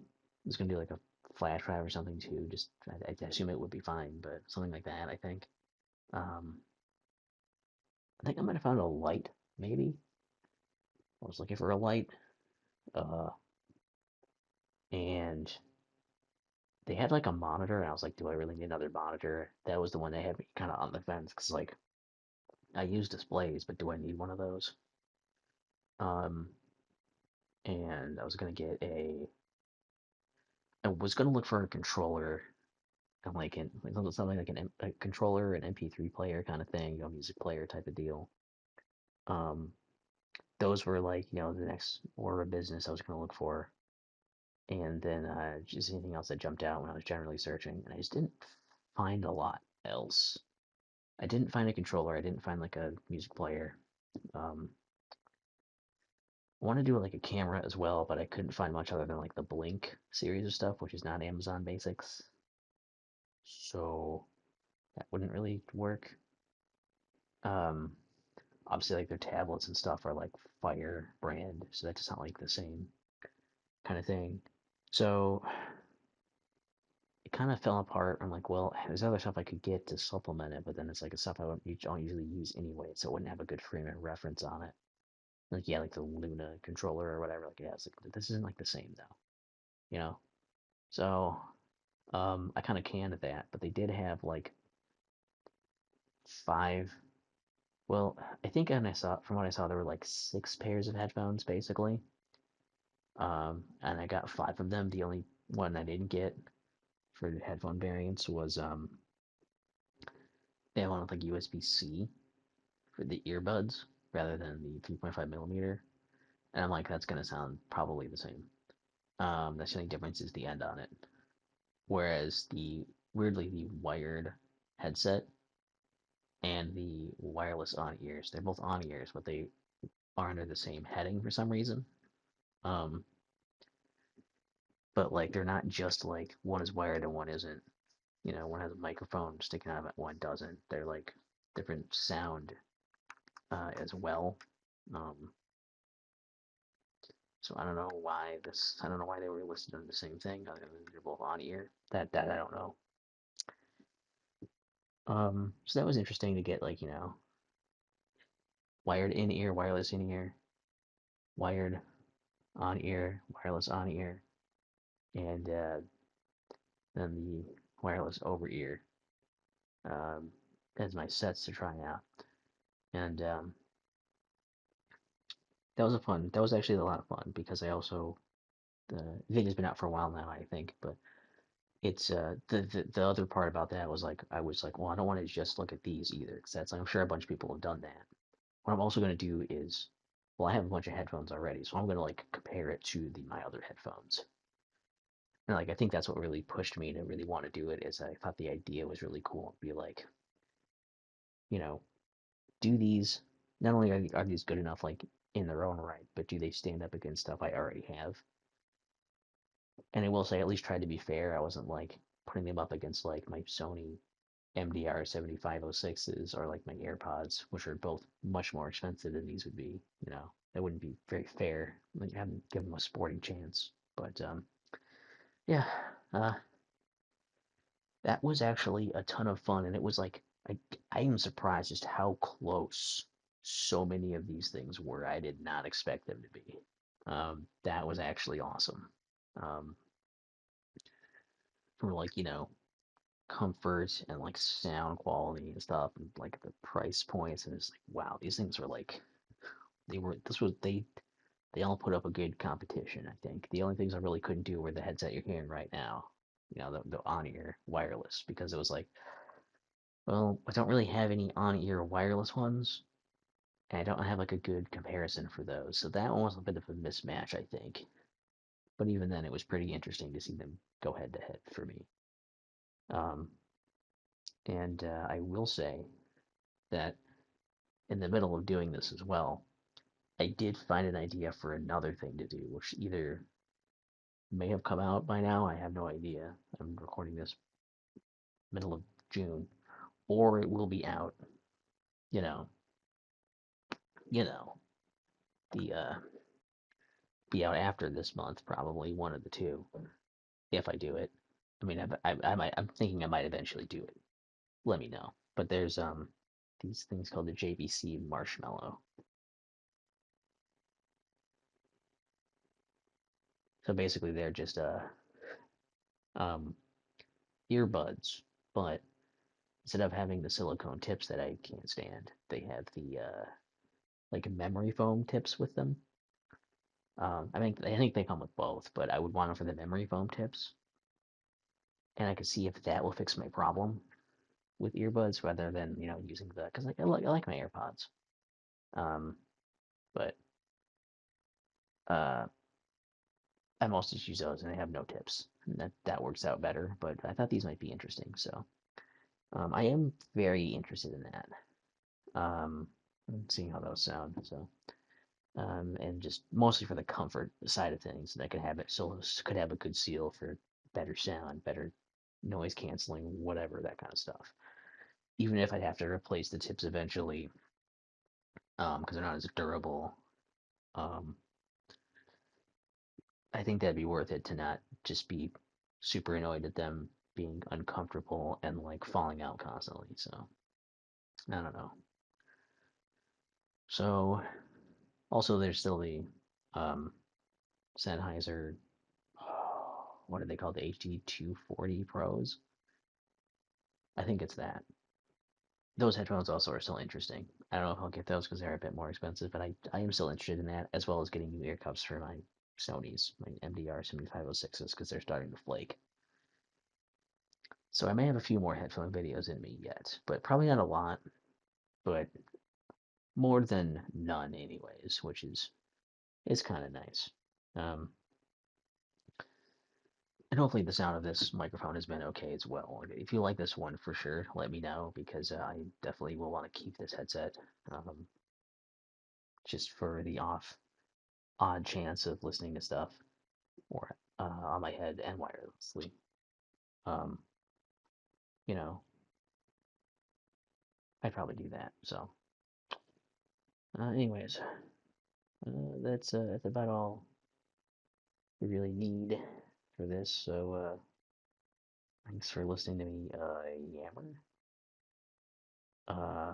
was gonna do like a flash drive or something too. Just I assume it would be fine, but something like that. I think. Um, I think I might have found a light. Maybe I was looking for a light. Uh, and they had like a monitor, and I was like, do I really need another monitor? That was the one that had me kind of on the fence because like I use displays, but do I need one of those? Um, and I was gonna look for a controller and like something like a controller, an MP3 player kind of thing, music player type of deal. Um, those were like, the next order of business I was gonna look for, and then just anything else that jumped out when I was generally searching, and I just didn't find a lot else. I didn't find a controller. I didn't find like a music player. Um, I want to do like a camera as well, but I couldn't find much other than like the Blink series of stuff, which is not Amazon Basics. So that wouldn't really work. Um, Obviously, like their tablets and stuff are like Fire brand, so that's just not like the same kind of thing. So it kind of fell apart. I'm like, well, there's other stuff I could get to supplement it, but then it's like it's stuff don't usually use anyway, so it wouldn't have a good frame of reference on it. Like yeah, like the Luna controller or whatever. Like yeah, it's like this isn't like the same though, you know. So I kind of canned that, but they did have like five. Well, I think from what I saw, there were like six pairs of headphones basically. And I got five of them. The only one I didn't get for the headphone variants was they had one with like USB-C for the earbuds rather than the 3.5 millimeter. And I'm like, that's gonna sound probably the same. That's the only difference is the end on it. Whereas the wired headset and the wireless on ears, they're both on ears, but they are under the same heading for some reason. Um, but like they're not just like one is wired and one isn't. One has a microphone sticking out of it, one doesn't. They're like different sound as well. Um, so I don't know why they were listed on the same thing, other than they're both on ear. That I don't know. So that was interesting to get like, wired in ear, wireless in ear, wired on ear, wireless on ear, and then the wireless over ear um, as my sets to try out. And that was actually a lot of fun because I also, the video's been out for a while now, I think, but it's the other part about that was like, I was like, well, I don't want to just look at these either because that's, I'm sure a bunch of people have done that. What I'm also going to do is, well, I have a bunch of headphones already, so I'm going to like compare it to my other headphones. And like I think that's what really pushed me to really want to do it is I thought the idea was really cool. Be like, you know, do these not only are these good enough like in their own right, but do they stand up against stuff I already have? And I will say, I at least tried to be fair. I wasn't like putting them up against like my Sony MDR 7506s or like my AirPods, which are both much more expensive than these would be. You know, that wouldn't be very fair. Like, I haven't given them a sporting chance. But yeah, uh, that was actually a ton of fun, and it was like I am surprised just how close so many of these things were. I did not expect them to be. That was actually awesome. Um, for like comfort and like sound quality and stuff, and like the price points, and it's like wow, these things were like they were this was they all put up a good competition. I think the only things I really couldn't do were the headset you're hearing right now, the on-ear wireless, because it was like, well, I don't really have any on-ear wireless ones, and I don't have like a good comparison for those. So that one was a bit of a mismatch, I think. But even then, it was pretty interesting to see them go head to head for me. Um, and I will say that in the middle of doing this as well, I did find an idea for another thing to do, which either may have come out by now. I have no idea. I'm recording this middle of June, or it will be out. You know, you know, the be out after this month, probably one of the two, if I do it. I mean, I'm thinking I might eventually do it. Let me know. But there's these things called the JVC Marshmallow. So basically, they're just um earbuds, but instead of having the silicone tips that I can't stand, they have the like memory foam tips with them. I think they come with both, but I would want them for the memory foam tips, and I could see if that will fix my problem with earbuds rather than using the because like I like my AirPods, um, but uh, I mostly just use those and they have no tips, and that works out better. But I thought these might be interesting, so I am very interested in that. Um, seeing how those sound, so. And just mostly for the comfort side of things. That could have it, so could have a good seal for better sound, better noise canceling, whatever that kind of stuff. Even if I'd have to replace the tips eventually, because they're not as durable, um, I think that'd be worth it to not just be super annoyed at them being uncomfortable and like falling out constantly. So I don't know. So also there's still the um, Sennheiser. What are they called? The HD 240 Pros. I think it's that. Those headphones also are still interesting. I don't know if I'll get those because they're a bit more expensive, but I am still interested in that, as well as getting new ear cups for my Sony's, my MDR 7506s, because they're starting to flake. So I may have a few more headphone videos in me yet, but probably not a lot, but more than none anyways, which is kind of nice. Um, and hopefully the sound of this microphone has been okay as well. If you like this one, for sure, let me know because I definitely will want to keep this headset, just for the odd chance of listening to stuff or on my head and wirelessly. Um, you know, I'd probably do that. So, anyways, that's about all we really need for this. So, thanks for listening to me yammer, uh,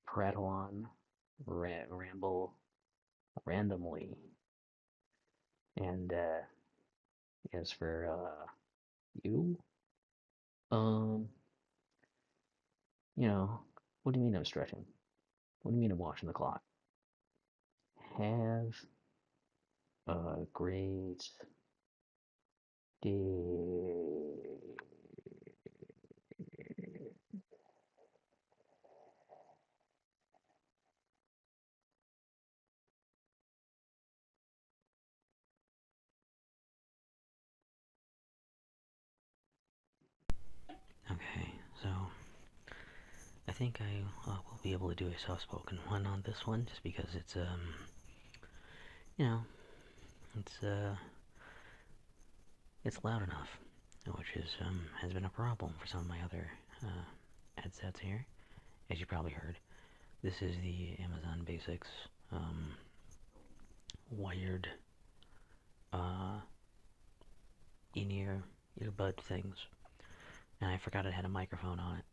prattle on, ramble randomly, and as for you, um, what do you mean I'm stretching? What do you mean I'm watching the clock? Have a great day. think I will be able to do a soft-spoken one on this one, just because it's you know, it's it's loud enough, which is has been a problem for some of my other headsets here, as you probably heard. This is the Amazon Basics wired in-ear earbud things, and I forgot it had a microphone on it.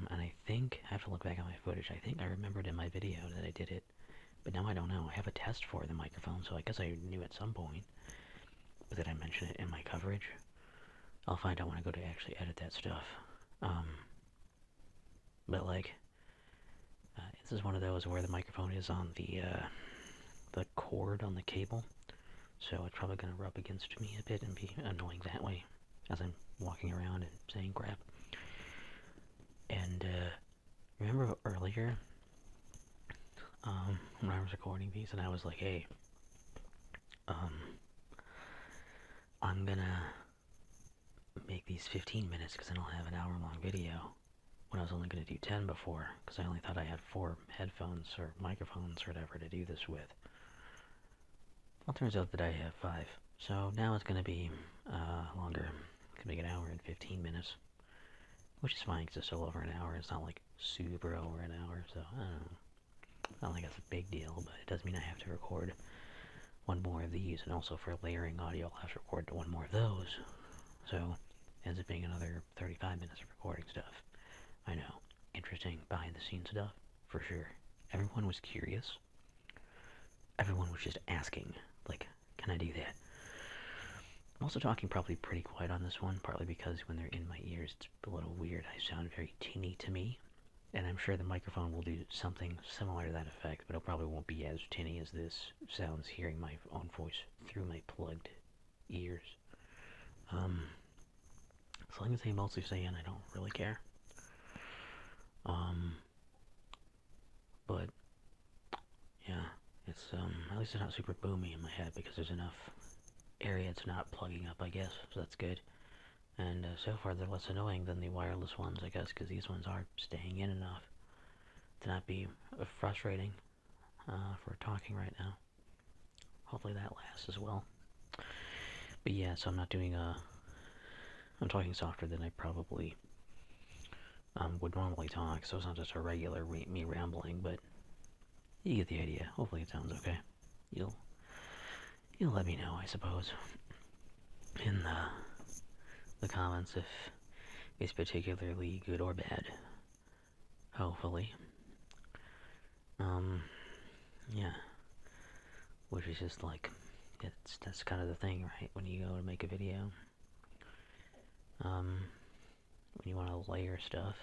And I think, I have to look back at my footage, I think I remembered in my video that I did it, but now I don't know. I have a test for the microphone, so I guess I knew at some point, but did I mention it in my coverage? I'll find out when I go to actually edit that stuff. But like, this is one of those where the microphone is on the cord on the cable, so it's probably going to rub against me a bit and be annoying that way as I'm walking around and saying crap. And remember earlier when I was recording these and I was like, hey, I'm gonna make these 15 minutes because then I'll have an hour-long video, when I was only going to do 10 before, because I only thought I had 4 headphones or microphones or whatever to do this with. Well, it turns out that I have 5, so now it's going to be longer. It's going to be an hour and 15 minutes, which is fine because it's still over an hour. It's not like super over an hour, so I don't know. I don't think that's a big deal, but it does mean I have to record one more of these, and also for layering audio, I'll have to record one more of those. So, it ends up being another 35 minutes of recording stuff. I know, interesting behind-the-scenes stuff, for sure. Everyone was curious. Everyone was just asking, like, can I do that? I'm also talking probably pretty quiet on this one, partly because when they're in my ears, it's a little weird. I sound very tinny to me. And I'm sure the microphone will do something similar to that effect, but it probably won't be as tinny as this sounds hearing my own voice through my plugged ears. As long as they mostly stay in, I don't really care. But yeah, it's at least it's not super boomy in my head because there's enough area it's not plugging up, I guess, so that's good. And so far they're less annoying than the wireless ones, I guess, because these ones are staying in enough to not be frustrating for talking right now. Hopefully that lasts as well. But yeah, so I'm not doing I'm talking softer than I probably would normally talk, so it's not just a regular me rambling, but you get the idea. Hopefully it sounds okay. You'll let me know, I suppose, in the comments if it's particularly good or bad. Hopefully. Yeah. Which is just like, that's kind of the thing, right? When you go to make a video, when you want to layer stuff,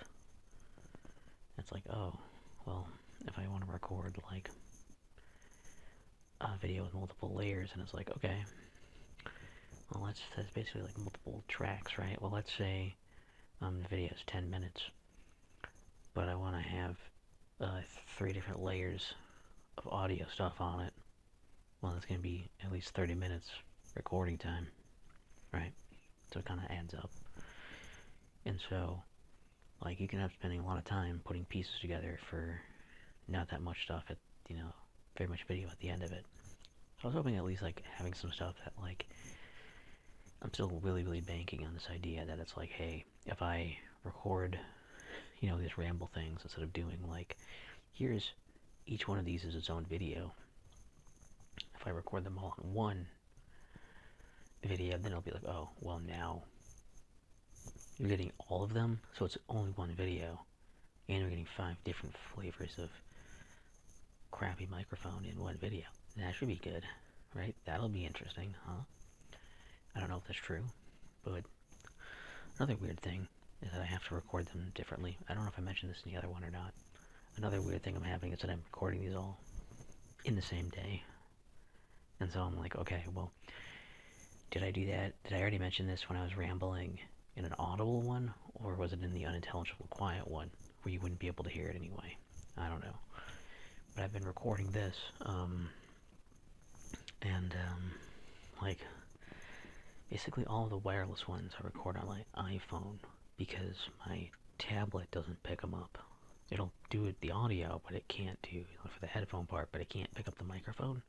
it's like, oh, well, if I want to record like a video with multiple layers, and it's like, okay, well, that's basically like multiple tracks, right? Well, let's say the video is 10 minutes, but I want to have 3 different layers of audio stuff on it. Well, that's going to be at least 30 minutes recording time, right? So it kind of adds up. And so, like, you can end up spending a lot of time putting pieces together for not that much stuff at, very much video at the end of it. So I was hoping at least, like, having some stuff that, like, I'm still really, really banking on this idea that it's like, hey, if I record, these ramble things instead of doing, like, here's each one of these is its own video. If I record them all in one video, then it'll be like, oh, well, now you're getting all of them, so it's only one video, and you're getting 5 different flavors of crappy microphone in one video. That should be good, right? That'll be interesting, huh? I don't know if that's true, but another weird thing is that I have to record them differently. I don't know if I mentioned this in the other one or not. Another weird thing I'm having is that I'm recording these all in the same day. And so I'm like, okay, well, did I do that? Did I already mention this when I was rambling in an audible one? Or was it in the unintelligible quiet one, where you wouldn't be able to hear it anyway? I don't know. But I've been recording this, like, basically all of the wireless ones I record on my iPhone, because my tablet doesn't pick them up. it'll do the audio, but it can't do for the headphone part, but it can't pick up the microphone.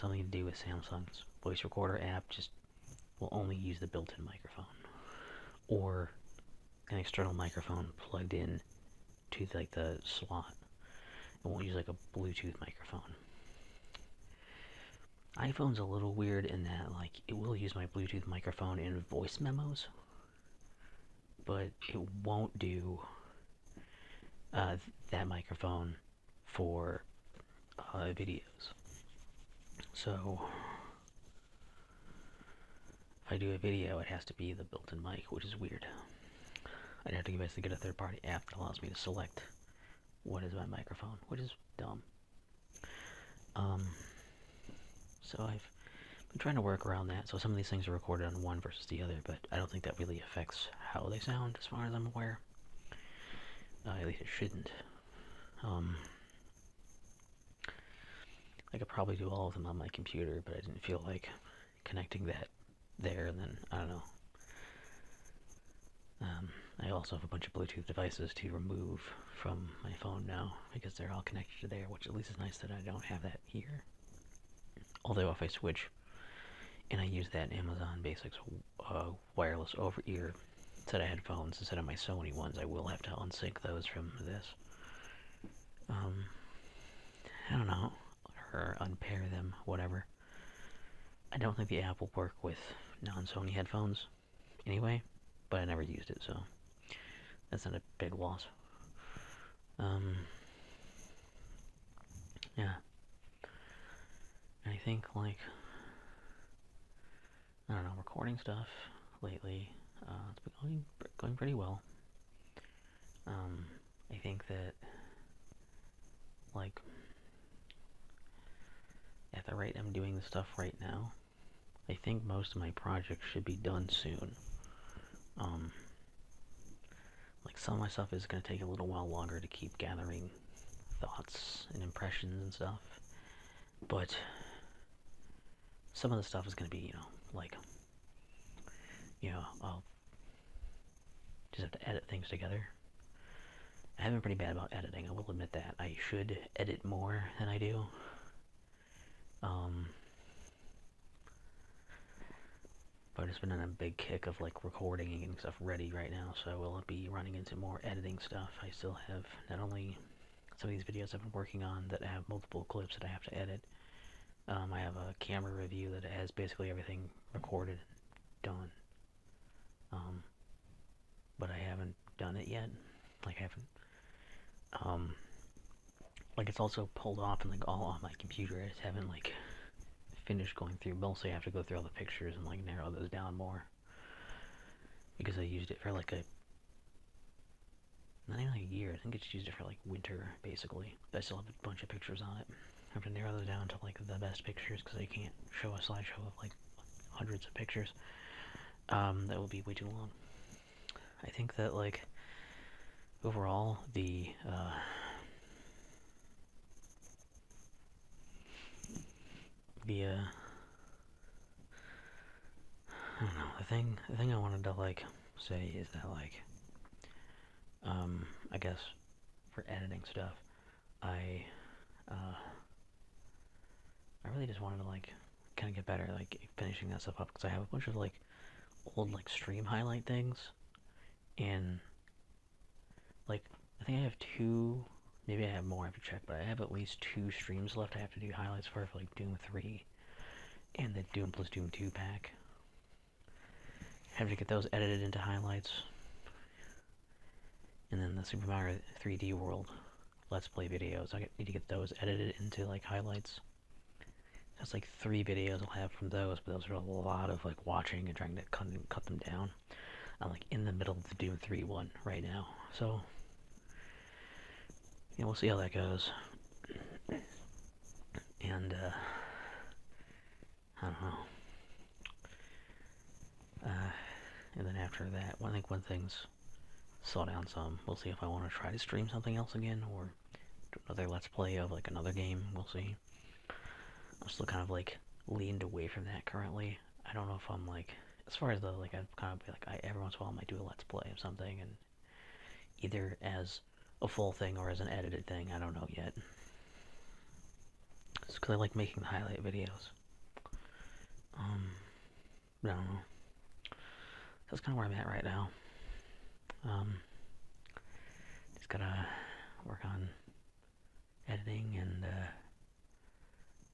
Something to do with Samsung's voice recorder app just will only use the built-in microphone or an external microphone plugged in to like the slot. It won't use like a Bluetooth microphone. iPhone's a little weird in that like it will use my Bluetooth microphone in voice memos, but it won't do that microphone for videos. So if I do a video, it has to be the built-in mic, which is weird. I'd have to basically get a third-party app that allows me to select what is my microphone, which is dumb. So I've been trying to work around that. So some of these things are recorded on one versus the other, but I don't think that really affects how they sound, as far as I'm aware. At least it shouldn't. I could probably do all of them on my computer, but I didn't feel like connecting that there, and then, I don't know. I also have a bunch of Bluetooth devices to remove from my phone now, because they're all connected to there, which at least is nice that I don't have that here. Although if I switch and I use that Amazon Basics wireless over-ear set of headphones instead of my Sony ones, I will have to unsync those from this. I don't know, or unpair them, whatever. I don't think the app will work with non-Sony headphones anyway, but I never used it, so that's not a big loss. Yeah. And I think, like, I don't know, recording stuff lately, it's been going pretty well. I think that, like, at the rate I'm doing the stuff right now, I think most of my projects should be done soon. Like, some of my stuff is going to take a little while longer to keep gathering thoughts and impressions and stuff, but some of the stuff is going to be, like, I'll just have to edit things together. I have been pretty bad about editing, I will admit that. I should edit more than I do. But I've just been on a big kick of like recording and getting stuff ready right now, so I will be running into more editing stuff. I still have not only some of these videos I've been working on that have multiple clips that I have to edit. I have a camera review that has basically everything recorded, done. But I haven't done it yet. Like, like, it's also pulled off and like all on my computer. I just haven't like finished going through. Mostly I have to go through all the pictures and like narrow those down more, because I used it for like not even like a year. I think it's used it for like winter basically. But I still have a bunch of pictures on it. I have to narrow those down to like the best pictures, because I can't show a slideshow of like hundreds of pictures. That would be way too long. I think that like overall the I don't know, the thing I wanted to like say is that like I guess for editing stuff, I I really just wanted to like kind of get better like finishing that stuff up, because I have a bunch of like old like stream highlight things, and like I think I have two, maybe I have more, I have to check, but I have at least two streams left I have to do highlights for like Doom 3 and the Doom plus Doom 2 pack. I have to get those edited into highlights. And then the Super Mario 3D World Let's Play videos, I need to get those edited into like highlights. That's like 3 videos I'll have from those, but those are a lot of like watching and trying to cut them down. I'm like in the middle of the Doom 3 one right now, so yeah, we'll see how that goes. And I don't know. And then after that, I think when things slow down some, we'll see if I want to try to stream something else again, or do another Let's Play of like another game. We'll see. I'm still kind of like leaned away from that currently. I don't know if I'm like, as far as the like, I'd kind of be like, every once in a while I might do a Let's Play of something, and either as a full thing or as an edited thing. I don't know yet. It's because I like making the highlight videos. I don't know. That's kind of where I'm at right now. Just gotta work on editing and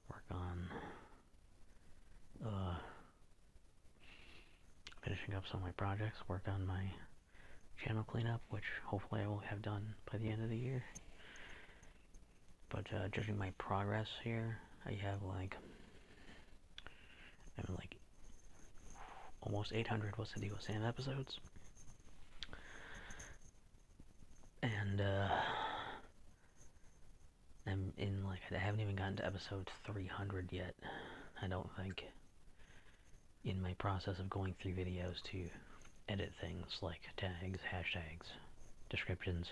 work on finishing up some of my projects, work on my channel cleanup, which hopefully I will have done by the end of the year. But judging my progress here, I have like almost 800 What's the Deal with Sam episodes. And I'm in like, I haven't even gotten to episode 300 yet, I don't think, in my process of going through videos to edit things like tags, hashtags, descriptions,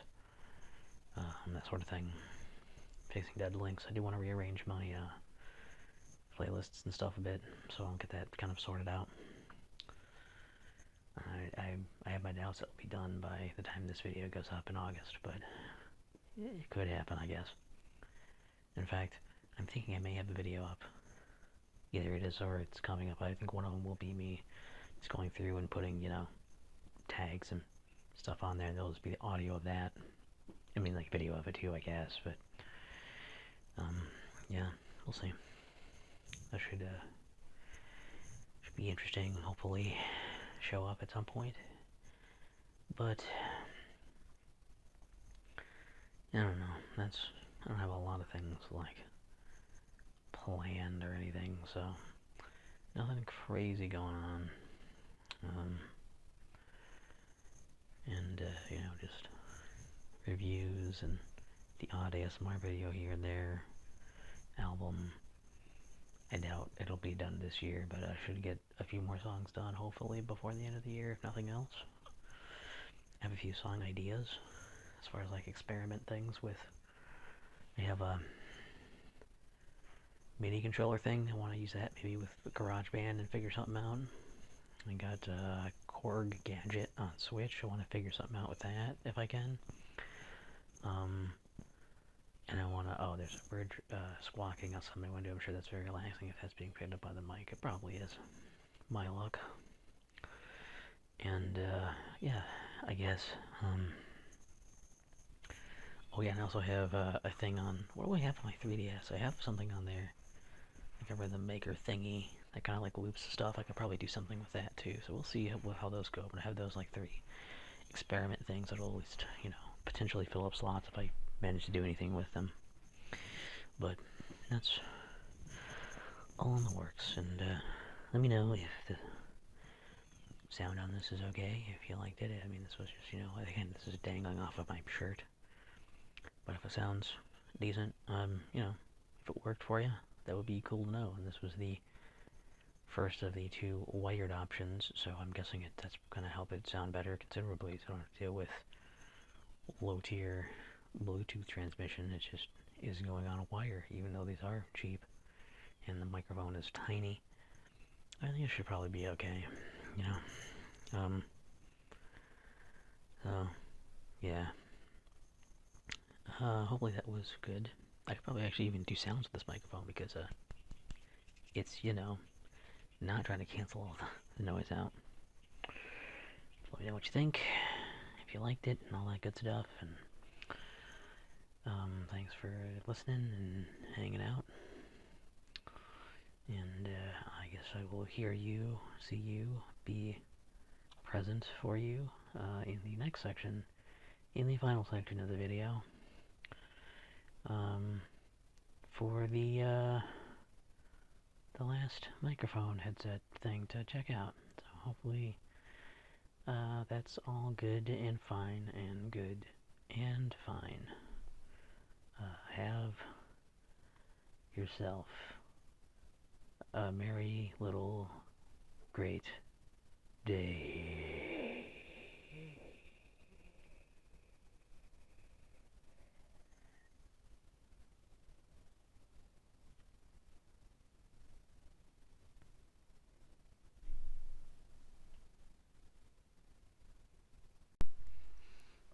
that sort of thing. Fixing dead links. I do want to rearrange my playlists and stuff a bit, so I'll get that kind of sorted out. I have my doubts it'll be done by the time this video goes up in August, but it could happen, I guess. In fact, I'm thinking I may have the video up. Either it is or it's coming up. I think one of them will be me just going through and putting, tags and stuff on there, and there'll just be the audio of that. I mean, like video of it too, I guess, but yeah, we'll see. That should be interesting. Hopefully, show up at some point. But I don't know. I don't have a lot of things like planned or anything, so nothing crazy going on. And just reviews and the odd ASMR video here and there. Album. I doubt it'll be done this year, but I should get a few more songs done, hopefully, before the end of the year, if nothing else. I have a few song ideas, as far as, like, experiment things with... I have a MIDI controller thing. I want to use that maybe with the GarageBand and figure something out. I got a Korg gadget on Switch. I want to figure something out with that, if I can. And I want to... Oh, there's a bird squawking outside my window. I'm sure that's very relaxing if that's being picked up by the mic. It probably is. My luck. And, yeah, I guess. Oh, yeah, and I also have a thing on... What do I have on my 3DS? I have something on there. Like a rhythm maker thingy that kind of like loops stuff. I could probably do something with that, too. So we'll see how those go. But I have those, like, 3 experiment things that'll at least, potentially fill up slots if I manage to do anything with them. But that's all in the works, and let me know if the sound on this is okay, if you liked it. I mean, this was just, again, this is dangling off of my shirt. But if it sounds decent, if it worked for you, that would be cool to know. And this was the first of the 2 wired options, so I'm guessing that's going to help it sound better considerably, so I don't have to deal with low-tier Bluetooth transmission. It just is going on a wire, even though these are cheap and the microphone is tiny. I think it should probably be okay, so yeah, hopefully that was good. I could probably actually even do sounds with this microphone because it's not trying to cancel all the noise out. Let me know what you think, if you liked it and all that good stuff, and thanks for listening and hanging out. And I guess I will hear you, see you, be present for you in the next section, in the final section of the video, for the last microphone headset thing to check out. So hopefully that's all good and fine and good and fine. Have yourself a merry little great day.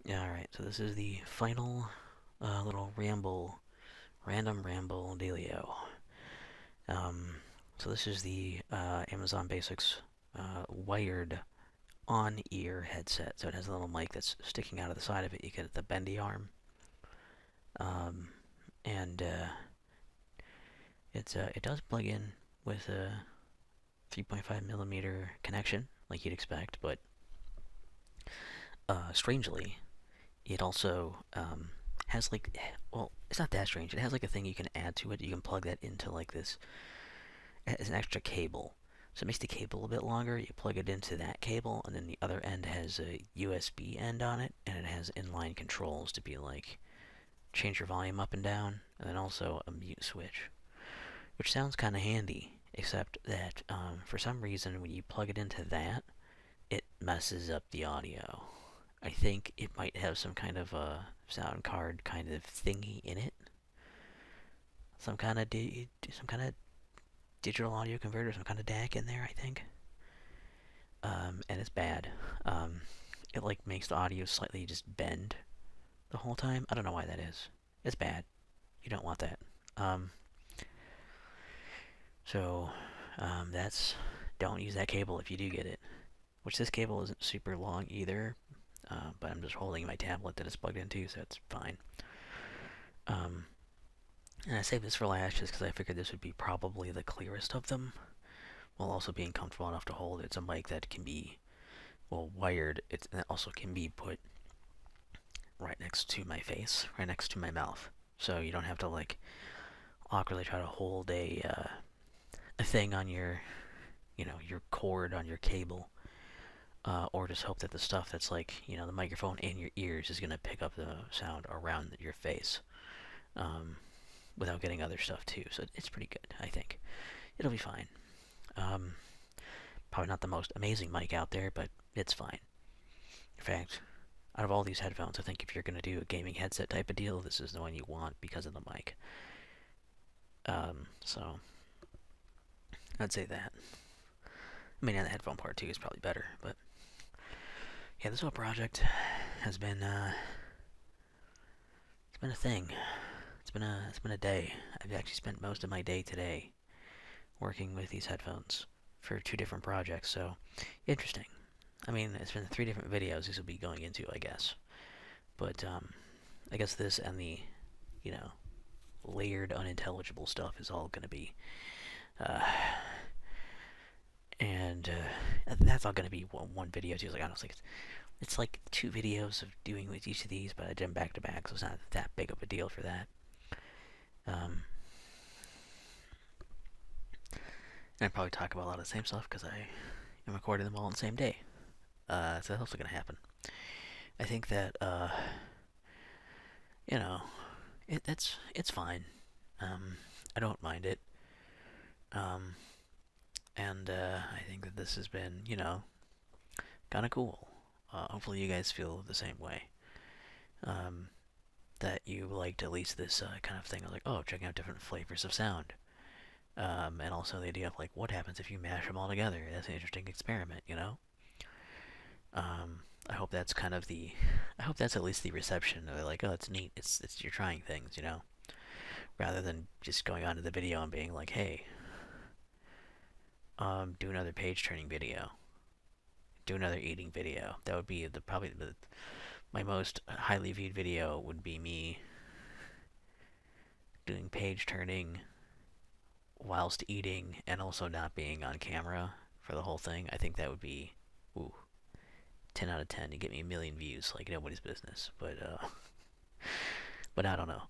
Alright, so this is the final little random ramble dealio. Um, so this is the Amazon Basics wired on-ear headset. So it has a little mic that's sticking out of the side of it. You get the bendy arm. Um, and it does plug in with a 3.5 millimeter connection, like you'd expect, but strangely, it also has like, well, it's not that strange. It has like a thing you can add to it. You can plug that into like this as an extra cable. So it makes the cable a bit longer. You plug it into that cable, and then the other end has a USB end on it, and it has inline controls to be like change your volume up and down, and then also a mute switch, which sounds kind of handy. Except that for some reason, when you plug it into that, it messes up the audio. I think it might have some kind of a sound card kind of thingy in it. Some kind of digital audio converter, some kind of DAC in there, I think. And it's bad. It like makes the audio slightly just bend the whole time. I don't know why that is. It's bad. You don't want that. Um, so that's don't use that cable if you do get it. Which this cable isn't super long either, but I'm just holding my tablet that it's plugged into, so it's fine. Um, and I saved this for last just because I figured this would be probably the clearest of them, while also being comfortable enough to hold. It's a mic that can be, well, wired. It also can be put right next to my face, right next to my mouth, so you don't have to like awkwardly try to hold a thing on your, your cord on your cable, or just hope that the stuff that's like, the microphone in your ears is gonna pick up the sound around your face, um, without getting other stuff too. So it's pretty good, I think. It'll be fine. Um, Probably not the most amazing mic out there, but it's fine. In fact, out of all these headphones, I think if you're gonna do a gaming headset type of deal, this is the one you want because of the mic. So I'd say that. I mean, and the headphone part too is probably better, but yeah, this whole project has been it's been a thing. It's been a day. I've actually spent most of my day today working with these headphones for two different projects. So interesting. I mean, it's been three different videos these will be going into, I guess. But I guess this and the, you know, layered unintelligible stuff is all going to be, uh, and that's all going to be one video too. It's like honestly, it's like two videos of doing with each of these, but I did them back to back, so it's not that big of a deal for that. Um, and I probably talk about a lot of the same stuff because I am recording them all on the same day. So that's also going to happen. I think that you know, it's fine. I don't mind it. Um, and I think that this has been, kind of cool. Hopefully, you guys feel the same way. Um, that you liked at least this kind of thing. Like, oh, checking out different flavors of sound. And also the idea of like, what happens if you mash them all together? That's an interesting experiment, you know. I hope that's kind of the, I hope that's at least the reception. They're like, oh, it's neat. It's you're trying things, rather than just going onto the video and being like, hey, do another page turning video, do another eating video. That would be probably my most highly viewed video would be me doing page turning whilst eating and also not being on camera for the whole thing. I think that would be, ooh, 10 out of 10 to get me a million views like nobody's business. But I don't know.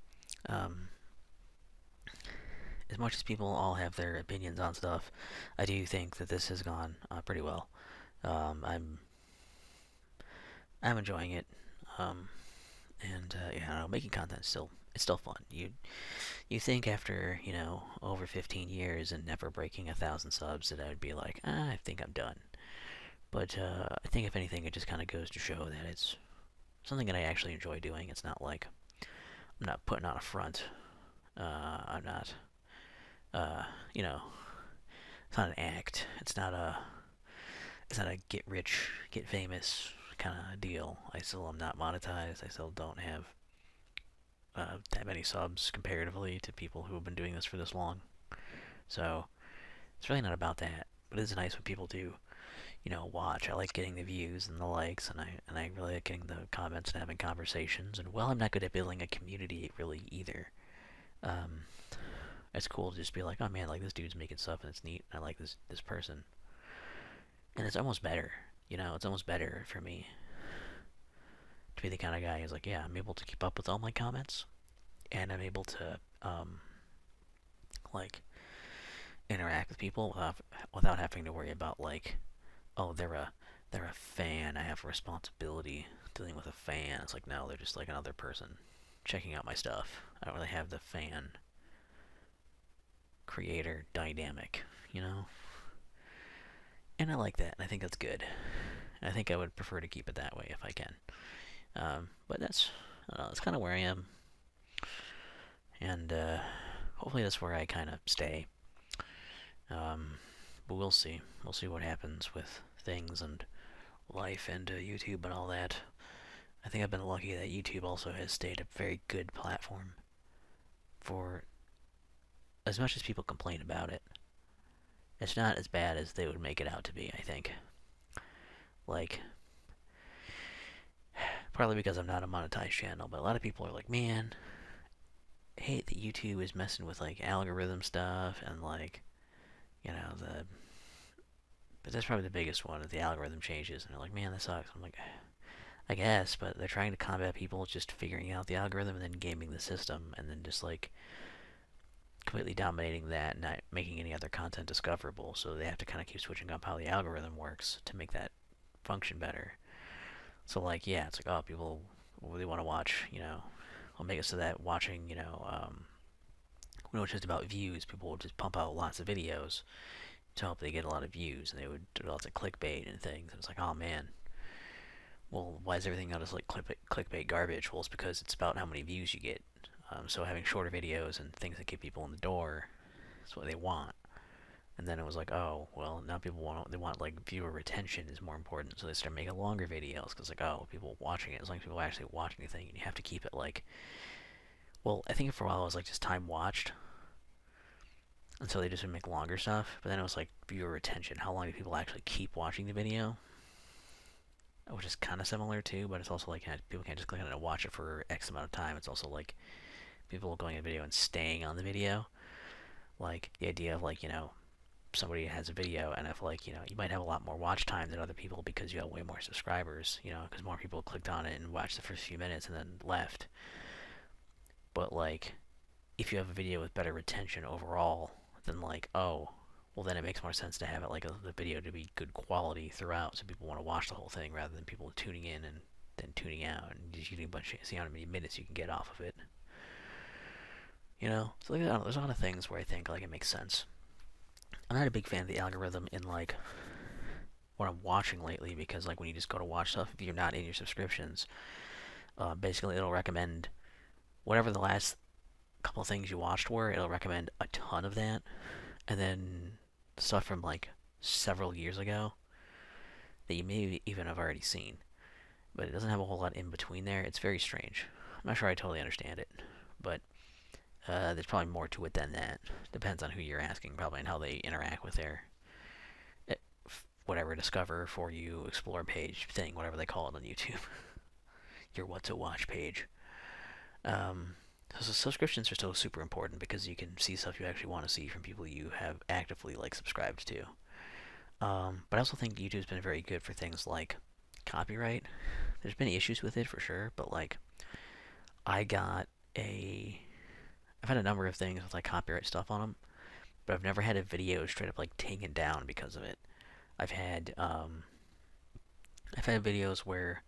Um, as much as people all have their opinions on stuff, I do think that this has gone pretty well. I'm enjoying it, um, and yeah, I don't know, making content it's still fun. You think after over 15 years and never breaking 1,000 subs that I would be like, I think I'm done. But I think if anything, it just kind of goes to show that it's something that I actually enjoy doing. It's not like I'm not putting on a front. I'm not, uh, you know, it's not an act. It's not a get rich, get famous kind of deal. I still am not monetized. I still don't have that many subs comparatively to people who have been doing this for this long. So it's really not about that. But it's nice when people do, watch. I like getting the views and the likes, and I really like getting the comments and having conversations. And while I'm not good at building a community really either, um, it's cool to just be like, oh man, like this dude's making stuff and it's neat. And I like this person, and it's almost better. It's almost better for me to be the kind of guy who's like, yeah, I'm able to keep up with all my comments, and I'm able to like interact with people without having to worry about like, oh, they're a fan. I have a responsibility dealing with a fan. It's like, no, they're just like another person checking out my stuff. I don't really have the fan creator dynamic, you know? And I like that, and I think that's good. I think I would prefer to keep it that way if I can. But that's, I don't know, that's kind of where I am, and hopefully that's where I kind of stay. Um, but we'll see. We'll see what happens with things and life and YouTube and all that. I think I've been lucky that YouTube also has stayed a very good platform for as much as people complain about it. It's not as bad as they would make it out to be, I think. Like, partly because I'm not a monetized channel, but a lot of people are like, man, I hate that YouTube is messing with like algorithm stuff and like, the. But that's probably the biggest one, is the algorithm changes. And they're like, man, that sucks. I'm like, I guess, but they're trying to combat people just figuring out the algorithm and then gaming the system and then just like completely dominating that and not making any other content discoverable. So they have to kind of keep switching up how the algorithm works to make that function better. So like, yeah, it's like, oh, people really want to watch, I'll make it so that watching, when it was just about views, people would just pump out lots of videos to hope they get a lot of views, and they would do lots of clickbait and things. And it's like, oh man, well, why is everything not just like clickbait garbage? Well, it's because it's about how many views you get. So having shorter videos and things that get people in the door is what they want. And then it was like, oh, well, now people want like viewer retention is more important, so they start making longer videos because like, oh, people watching it, as long as people actually watch anything, and you have to keep it like, well, I think for a while it was like just time watched, and so they just would make longer stuff. But then it was like viewer retention, how long do people actually keep watching the video, which is kind of similar too, but it's also like people can't just click on it and watch it for X amount of time. It's also like people going in the video and staying on the video. Like the idea of like, somebody has a video, and if like, you might have a lot more watch time than other people because you have way more subscribers, because more people clicked on it and watched the first few minutes and then left. But like, if you have a video with better retention overall, then like, oh, well then it makes more sense to have it like the video to be good quality throughout, so people want to watch the whole thing rather than people tuning in and then tuning out and just getting a bunch of see how many minutes you can get off of it. So like, I don't know, there's a lot of things where I think like it makes sense. I'm not a big fan of the algorithm in like what I'm watching lately, because like when you just go to watch stuff, if you're not in your subscriptions, basically it'll recommend whatever the last couple of things you watched were. It'll recommend a ton of that, and then stuff from like several years ago that you may even have already seen, but it doesn't have a whole lot in between there. It's very strange. I'm not sure I totally understand it, but there's probably more to it than that. Depends on who you're asking, probably, and how they interact with their whatever discover for you explore page thing, whatever they call it on YouTube. Your what to watch page. So subscriptions are still super important because you can see stuff you actually want to see from people you have actively like subscribed to. But I also think YouTube's been very good for things like copyright. There's been issues with it for sure, but like I got a I've had a number of things with like copyright stuff on them, but I've never had a video straight up like taken down because of it. I've had um, I've had videos where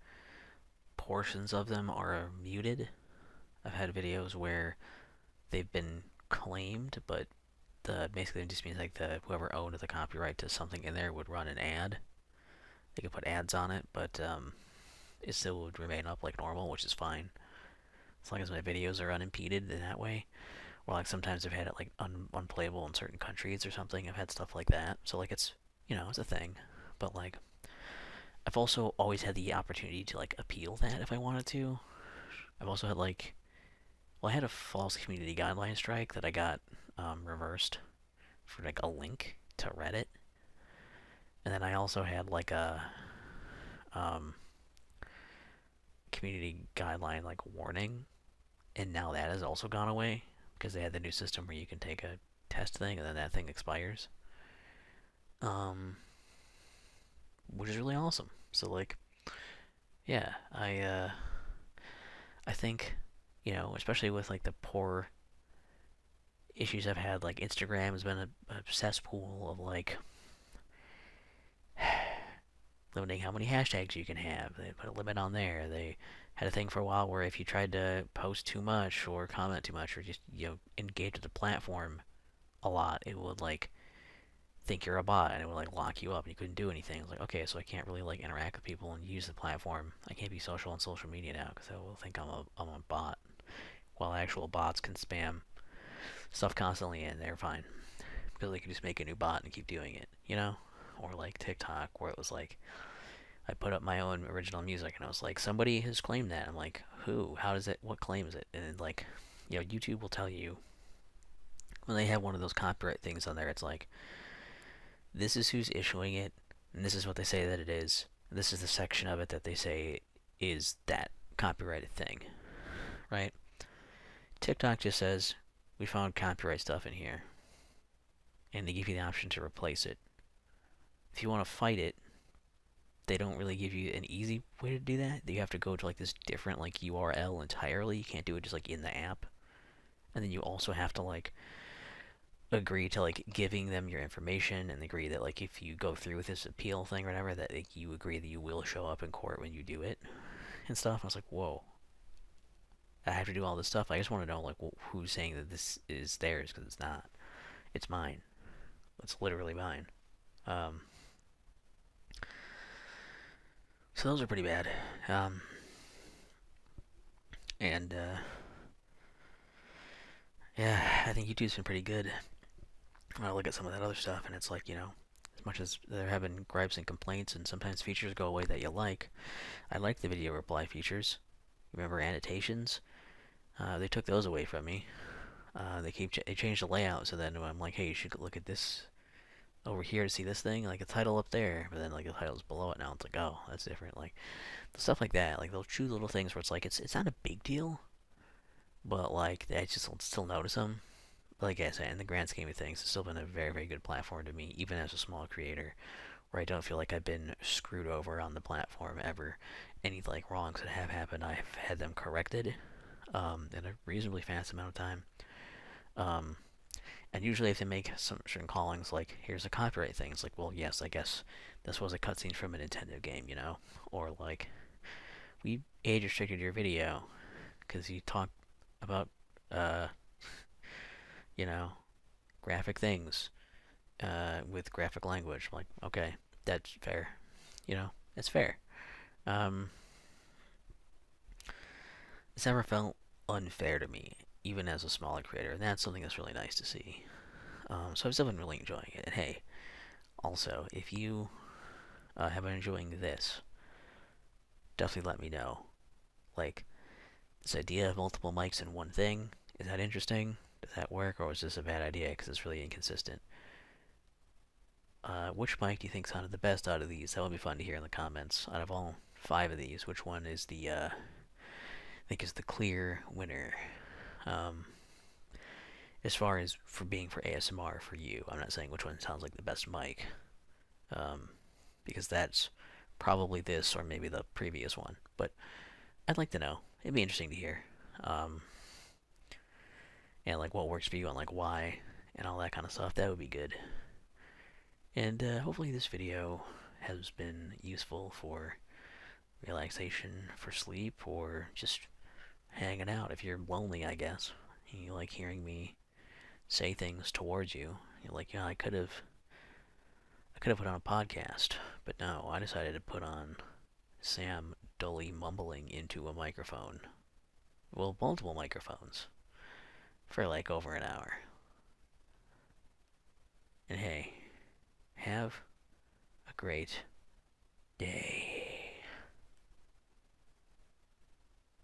portions of them are muted. I've had videos where they've been claimed, but the basically it just means like the whoever owned the copyright to something in there would run an ad. They could put ads on it, but it still would remain up like normal, which is fine as long as my videos are unimpeded in that way. Or like sometimes I've had it like unplayable in certain countries or something. I've had stuff like that. So like it's it's a thing, but like I've also always had the opportunity to like appeal that if I wanted to. I've also had like, well, I had a false community guideline strike that I got reversed for like a link to Reddit, and then I also had like a um, community guideline like warning, and now that has also gone away because they had the new system where you can take a test thing and then that thing expires, um, which is really awesome. So like, yeah, I think, especially with like the poor issues I've had, like Instagram has been a cesspool of like limiting how many hashtags you can have. They put a limit on there. They had a thing for a while where if you tried to post too much or comment too much or just engage with the platform a lot, it would like think you're a bot and it would like lock you up and you couldn't do anything. It's like, okay, so I can't really like interact with people and use the platform. I can't be social on social media now because they will think I'm a bot. While actual bots can spam stuff constantly and they're fine because they can just make a new bot and keep doing it, Or like TikTok where it was like I put up my own original music and I was like, somebody has claimed that. I'm like, who? How does it? What claims it? And like, YouTube will tell you when they have one of those copyright things on there. It's like, this is who's issuing it, and this is what they say that it is. And this is the section of it that they say is that copyrighted thing, right? TikTok just says we found copyright stuff in here, and they give you the option to replace it. If you want to fight it, they don't really give you an easy way to do that. You have to go to like this different like URL entirely. You can't do it just like in the app. And then you also have to like agree to like giving them your information and agree that like if you go through with this appeal thing or whatever that like, you agree that you will show up in court when you do it and stuff. I was like, whoa, I have to do all this stuff. I just want to know like who's saying that this is theirs because it's not. It's mine. It's literally mine. Um, so those are pretty bad. Um, and yeah, I think YouTube's been pretty good. When I look at some of that other stuff, and it's like, as much as they're having gripes and complaints, and sometimes features go away that you like, I like the video reply features. Remember annotations? They took those away from me. They changed the layout, so then I'm like, hey, you should look at this over here to see this thing, like a title up there, but then like the title's below it now. It's like, oh, that's different. Like stuff like that, like they'll choose little things where it's like it's not a big deal, but like I just still notice them. Like I said, in the grand scheme of things, it's still been a very, very good platform to me, even as a small creator, where I don't feel like I've been screwed over on the platform ever. Any like wrongs that have happened, I've had them corrected in a reasonably fast amount of time. Um, and usually, if they make some certain callings, like here's a copyright thing, it's like, well, yes, I guess this was a cutscene from a Nintendo game, or like we age restricted your video because you talk about uh, you know, graphic things with graphic language. I'm like, okay, that's fair. It's fair. Um, it's never felt unfair to me, even as a smaller creator, and that's something that's really nice to see. So I've still been really enjoying it. And hey, also, if you have been enjoying this, definitely let me know. Like, this idea of multiple mics in one thing, is that interesting? Does that work, or is this a bad idea because it's really inconsistent? Which mic do you think sounded the best out of these? That would be fun to hear in the comments. Out of all 5 of these, which one is I think is the clear winner? Um, as far as for being for ASMR for you, I'm not saying which one sounds like the best mic, um, because that's probably this or maybe the previous one. But I'd like to know. It'd be interesting to hear. Um, and like what works for you and like why and all that kind of stuff. That would be good. And hopefully this video has been useful for relaxation, for sleep, or just hanging out. If you're lonely, I guess, and you like hearing me say things towards you. You're like, yeah, I could have put on a podcast, but no, I decided to put on Sam dully mumbling into a microphone. Well, multiple microphones for like over an hour. And hey, have a great Yay.